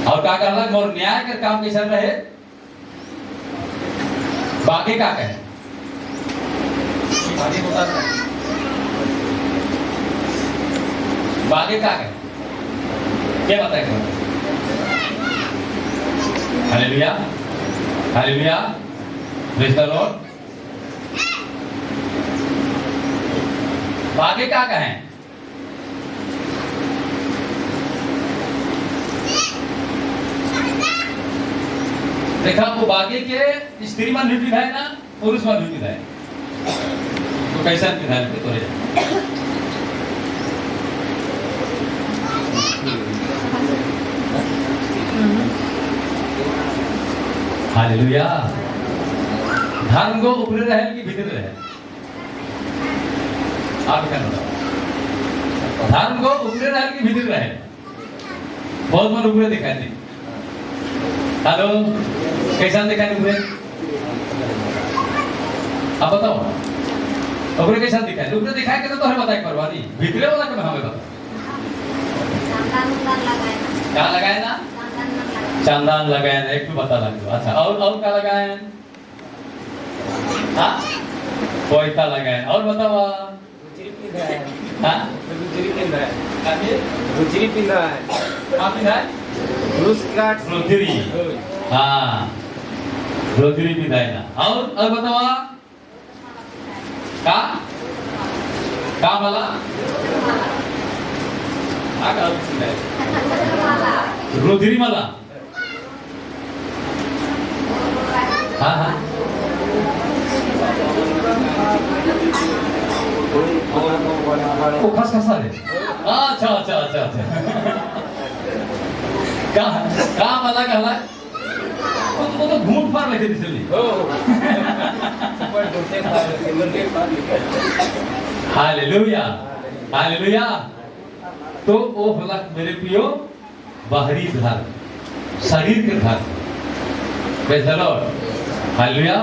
और क्या कहला, मोर न्याय का काम कैसा रहे, बाकी क्या कहे, बाकी बता दे, बाकी क्या कहे, क्या बताए? Hallelujah, hallelujah, praise the Lord. बाकी क्या कहें? देखा वो बाकी के स्त्री मन भी विधाय ना, पुरुष मन भी विधाय, तो कैसा विधाय तो है? हालेलुया। धर्म को ऊपर रहे कि भीतर रहे? आप क्या बताओ? धर्म को ऊपर रहे कि भीतर रहे? बहुत मन ऊपर दिखाई दे। हेलो, कैसा दिखाई ऊपर? आप बताओ, ऊपर कैसा दिखाई? ऊपर दिखाई के तो हमें बताए परवानी, भीतर वाला के हमें बताओ। क्या लगाए ना? चांदान लगाए ना, एक भी बता लगे। अच्छा, और क्या लगाए? हाँ, कोयता लगाए। और बताओ, हाँ, गुजरी पिंदा है, रुधिरी, हाँ, रुधिरी पिंदाए ना। और बताओ, का वाला, रुधिरी माला। हाँ हाँ, वो खस खसा है। अच्छा अच्छा अच्छा अच्छा, का वाला कहला, वो तो घूंट फाड़ लगे इसलिए। Hallelujah, hallelujah. तो वो होला मेरे प्रियो बाहरी धर्म, शरीर के धर्म। Praise the Lord, hallelujah.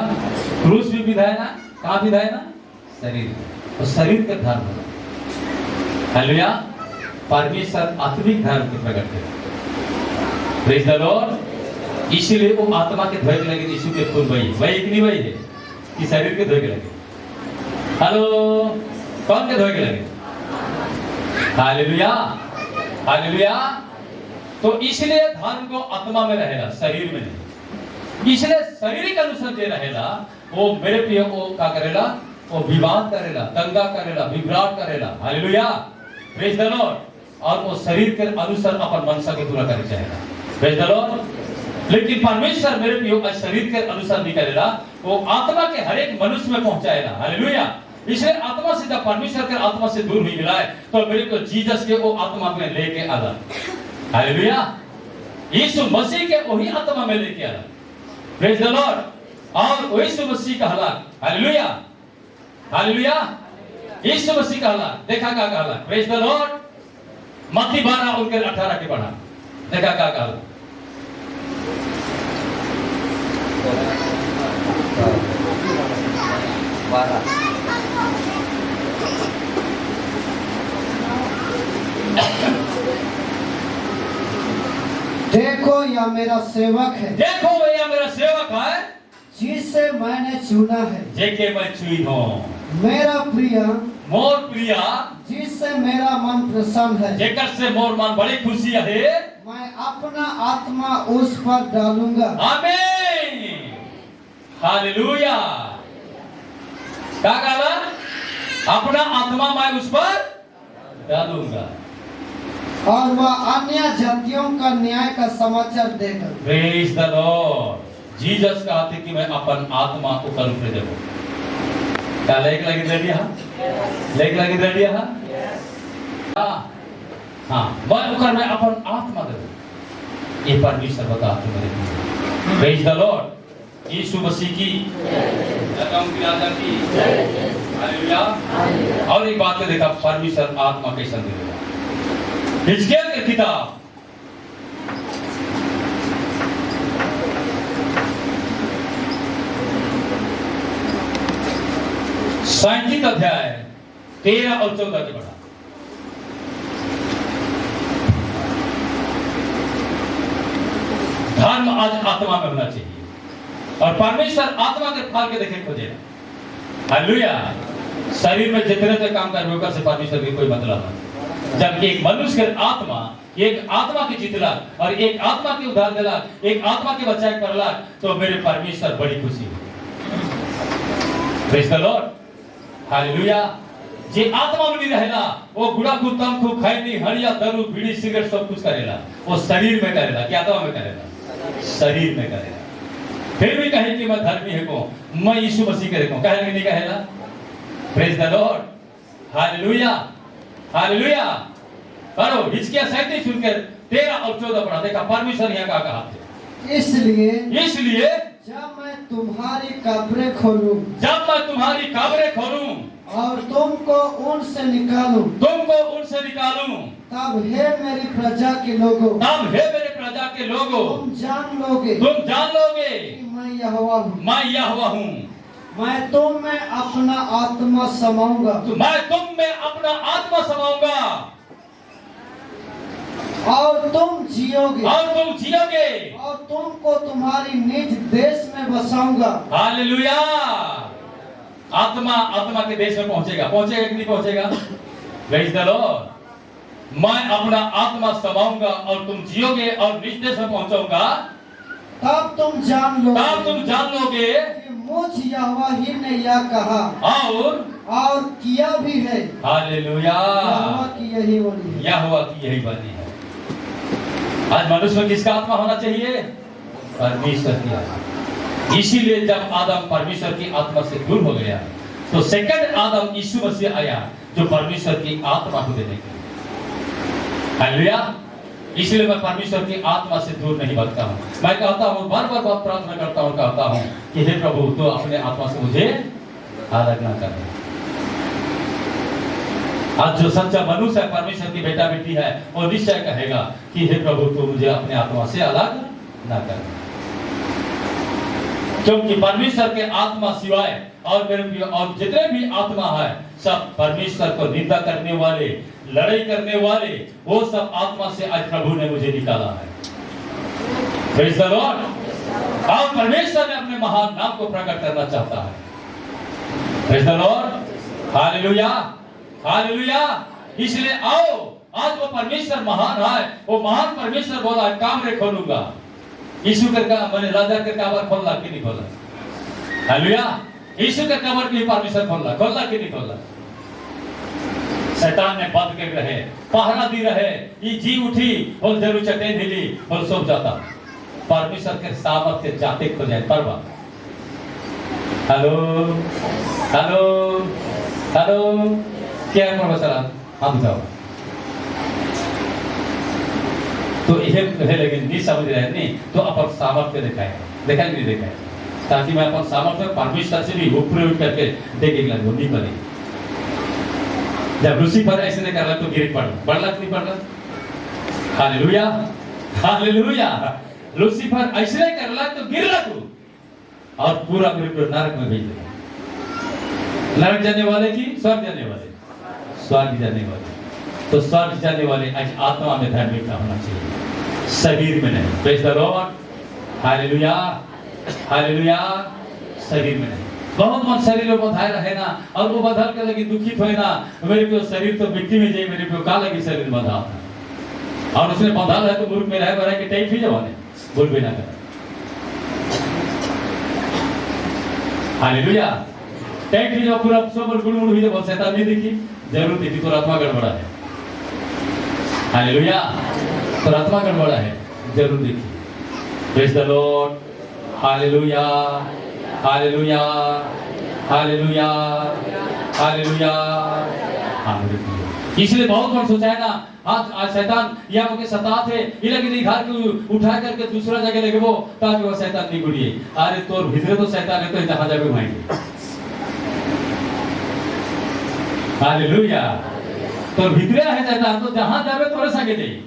क्रूस भी विधाय ना, कहाँ विधाय ना? शरीर, और शरीर के धर्म। हालेलुया। परमेश्वर आत्मिक धर्म के प्रकट है। Praise the Lord. इसीलिए वो आत्मा के धोए के लगे, यीशु के खून वही इतनी वही है कि शरीर के धोए के लगे। हेलो, कौन के धोए के लगे? Hallelujah, hallelujah. तो इसलिए धर्म को आत्मा में रहेगा, शरीर में नहीं। इसलिए शारीरिक अनुसार जे रहेला, वो मेरे प्रिय को क्या करेला, वो विवाद करेला, दंगा करेला, विभ्राट करेला। Hallelujah, praise the Lord. और वो शरीर के अनुसार अपन मनसा के पूरा करे चाहेगा। Praise the Lord. लेकिन परमेश्वर मेरे प्रिय शरीर के अनुसार नहीं करेला, वो आत्मा के हर एक मनुष्य में पहुंचाएगा। हालेलुया। इसलिए आत्मा से जब परमेश्वर के आत्मा से दूर हुई मिला है, तो मेरे को जीसस के वो आत्मा में लेके आला। हालेलुया। यीशु मसीह के वही आत्मा में लेके आला। Praise the Lord. और यीशु मसीह का हला, हालेलुया, हालेलुया। यीशु मसीह का हला देखा क्या कहला? Praise the Lord. मत्ती 12 उनके 18 के बढ़ा, देखा क्या कहला? देखो यह मेरा सेवक है, देखो भैया मेरा सेवक है, जिसे मैंने चुना है, जेके मैं चुनी हूं। मेरा प्रिय, मोर प्रिया, जिससे मेरा मन प्रसन्न है, जेकर से मोर मन बड़ी खुशी है, मैं अपना आत्मा उस पर डालूंगा। आमीन, हालेलुया। क्या कहा? अपना आत्मा मैं उस पर डालूंगा और वह अन्य जातियों का न्याय का समाचार देगा। Praise the Lord. जीसस कहते कि मैं अपन आत्मा ऊपर ऊपर देबो। क्या लेक लगी रेडी हा? लेक लगी रेडी हा? हाँ, मैं ऊपर में अपन आत्मा देबो। ये परमेश्वर बताते मेरे को। Praise the Lord. Yeshu Masih की रकम की राजा की हालेलुया। और एक बात देखा परमेश्वर आत्मा कैसा देगा। हिजकिय्याह की किताब 37 अध्याय 13 और 14 के पढ़ा। धर्म आज आत्मा में होना चाहिए और परमेश्वर आत्मा के फल के देखे खोजेगा। हालेलुया। शरीर में जितने से काम कर होगा से परमेश्वर की कोई मतलब नहीं। जब एक मनुष्य के आत्मा एक आत्मा की जीतला और एक आत्मा की उद्धार दिला, एक आत्मा के बचाए करला, तो मेरे परमेश्वर बड़ी खुशी हुई। Praise the Lord. हालेलुया। जे आत्मा में नहीं रहेला वो गुड़ाखू तमखू खैनी हड़िया दारू बीड़ी सिगरेट सब कुछ करेला। वो शरीर में करेला, क्या आत्मा में करेला? शरीर में करेला। फिर भी कहे कि मैं धर्मी है को, मैं यीशु मसीह के देखो, कहे नहीं कहेला? Praise the Lord. Hallelujah. Hallelujah. करो हिजकिय्याह 37 सुनकर 13 और 14 पढ़ा। देखा परमेश्वर यहाँ का कहा। इसलिए जब मैं तुम्हारी कब्रें खोलूं, जब मैं तुम्हारी कब्रें खोलूं और तुमको उनसे निकालूं, तब हे मेरी प्रजा के लोगों, तुम जान लोगे कि मैं यहोवा हूँ। मैं तुम में अपना आत्मा समाऊंगा, और तुम जियोगे, और तुमको तुम्हारी निज देश में बसाऊंगा। हालेलुया। आत्मा के देश में पहुंचेगा कि नहीं पहुंचेगा? Praise the Lord. मैं अपना आत्मा समाऊंगा और तुम जियोगे और निज देश में पहुंचाऊंगा। तब तुम जान लोगे कि मुझ यहोवा ही ने यह कहा और किया भी है। हालेलुया। यहोवा की यही वाणी है। यहोवा की यही वाणी है। आज मनुष्य में किसका आत्मा होना चाहिए? परमेश्वर की आत्मा। इसीलिए जब आदम परमेश्वर की आत्मा से दूर हो गया तो सेकंड आदम यीशु मसीह आया जो परमेश्वर की आत्मा को देने के लिए। हालेलुया। इसलिए मैं परमेश्वर की आत्मा से दूर नहीं भागता हूँ। मैं कहता हूँ, बार बार बात प्रार्थना करता हूँ, कहता हूँ कि हे प्रभु तो अपने आत्मा से मुझे अलग ना कर। आज जो सच्चा मनुष्य है, परमेश्वर की बेटा बेटी है, वो निश्चय कहेगा कि हे प्रभु तू मुझे अपने आत्मा से अलग ना कर। क्योंकि परमेश्वर के आत्मा सिवाय और मेरे और जितने भी आत्मा है सब परमेश्वर को निंदा करने वाले, लड़ाई करने वाले, वो सब आत्मा से आज प्रभु ने मुझे निकाला है। Praise the Lord. और परमेश्वर ने अपने महान नाम को प्रकट करना चाहता है। Praise the Lord. Hallelujah. Hallelujah. इसलिए आओ, आज वो परमेश्वर महान है। वो महान परमेश्वर बोला कमरे खोलूंगा। यीशु का मैंने राजा के कमर खोला कि नहीं खोला? हालेलुया। यीशु का कमर भी परमेश्वर खोला कि नहीं खोला? शैतान ने बंद कर रहे, पहरा दी रहे, ये जी उठी और जरूर चटेन हिली और सो जाता। परमेश्वर के सामर्थ्य के जाते खो जाए परवा। हेलो हेलो हेलो, क्या है परमेश्वर? हम जाओ तो यह लेकिन नहीं समझ रहे नहीं तो अपन सामर्थ्य देखा नहीं देखा, ताकि मैं अपन सामर्थ्य परमेश्वर से भी उपयोग करके देखेगा नहीं बने। जब लूसीफर ऐसे नहीं कर रहा तो गिर बढ़ला नहीं पड़ रहा? हालेलुया। हालेलुया। लूसीफर ऐसे नहीं कर रहा तो गिर रहा तू और पूरा मेरे को नरक में भेज देगा। नरक जाने वाले की स्वर्ग जाने वाले, स्वर्ग जाने वाले। तो स्वर्ग जाने वाले आज आत्मा में धार्मिकता होना चाहिए, शरीर में नहीं। Praise the Lord. Hallelujah. Hallelujah. शरीर में नहीं। बहुत मन शरीर में बंधाए रहे ना और वो बंधल के लगी दुखित होए ना, मेरे को शरीर तो मिट्टी में जाए, मेरे को का लगी शरीर बंधा और उसने बंधल है तो मुर्ख में रह के टाइप ही जवाने बोल भी ना कर। हालेलुया। टेक जो पूरा सब गुड़गुड़ हुई, बहुत शैतान नहीं दिखी, जरूर थी तो आत्मा गड़बड़ा है। हालेलुया, तो आत्मा गड़बड़ा है, जरूर दिखी। Praise the Lord, hallelujah, hallelujah, hallelujah, hallelujah, hallelujah. इसलिए बहुत बार सोचा है ना, आज शैतान यहाँ के सताते ये लगे घर को उठा करके दूसरा जगह लेके वो, ताकि वो शैतान नहीं गुड़िए। अरे तो भीतरे तो शैतान है, तो जहां जाके घुमाएंगे। हालेलुया, तो भीतरे है शैतान, तो जहां जावे थोड़े सके जाइए,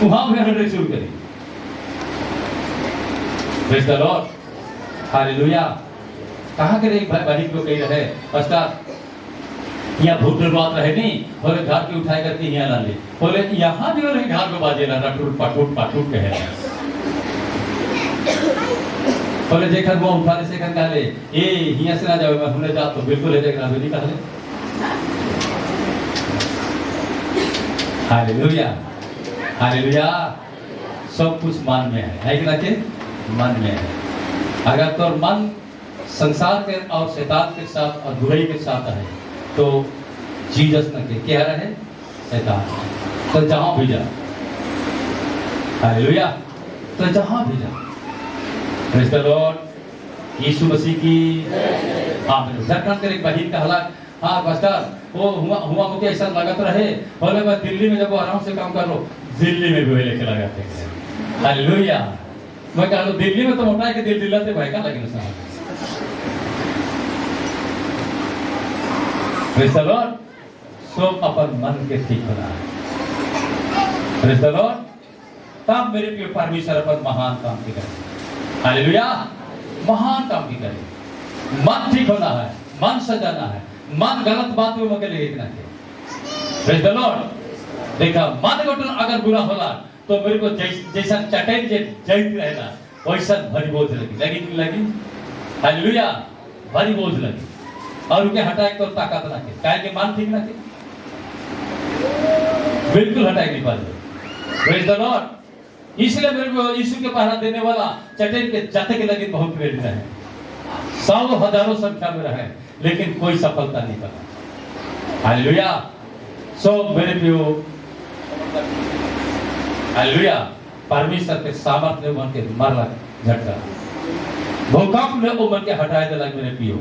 वहां भी हंड्रेड शुरू करें। Praise the Lord, hallelujah. कहां करे एक भाई को कही रहे पास्टर, यहाँ भूत बात रहे नहीं, बोले घर के उठाए करके यहाँ ला ले, बोले यहाँ भी बोले घर को बाजे ला टूट पाटूट पाटूट कहे, बोले देखा वो उठाने से कर ले ए यहाँ से ना जाओ, मैं हमने जा तो बिल्कुल है, देखना भी नहीं कर ले। Hallelujah, hallelujah. सब कुछ मन में है कि ना, के मन में है। अगर तो मन संसार के और शैतान के साथ और बुराई के साथ है, तो जीसस न के क्या रहे शैतान, तो जहां भी जा, हालेलुया, तो जहां भी जा। Praise the Lord, Yeshu Masih की आमीन। झारखंड के एक बहन कहला, हाँ पास्टर वो हुआ मुझे ऐसा लगत रहे, बोले मैं दिल्ली में जब आराम से काम कर लो, दिल्ली में भी लेके लगाते हैं। हालेलुया, मैं कह लो दिल्ली में तो मोटा है कि दिल दिलाते भाई का लगे ना। प्रेज द लॉर्ड, सब अपन मन के ठीक होना है। प्रेज द लॉर्ड, तब मेरे प्रिय परमेश्वर अपन महान काम की करे। हालेलुया, महान काम की करे। मन ठीक होना है, मन सजाना है, मन गलत बात में मके लेके ना के। प्रेज द लॉर्ड, देखा मन गठन अगर बुरा होला तो मेरे को जैसा चटैन जैत रहेगा वैसा भरी बोझ लगी कि लगी। हालेलुया, भरी बोझ लगी, और उनके हटाए तो ताकत ना के, काहे के मन ठीक ना के, बिल्कुल हटाए नहीं पाते। प्रेज द लॉर्ड, इसलिए मेरे को यीशु के पहरा देने वाला चटेन के जाते के लगे बहुत वेट रहे, सौ हजारों संख्या में रहे, लेकिन कोई सफलता नहीं पाया। हालेलुया, सो मेरे प्रियो, हालेलुया, परमेश्वर के सामर्थ्य मन के मरला झटका, भूकंप में वो मन के हटाए दिला मेरे प्रियो।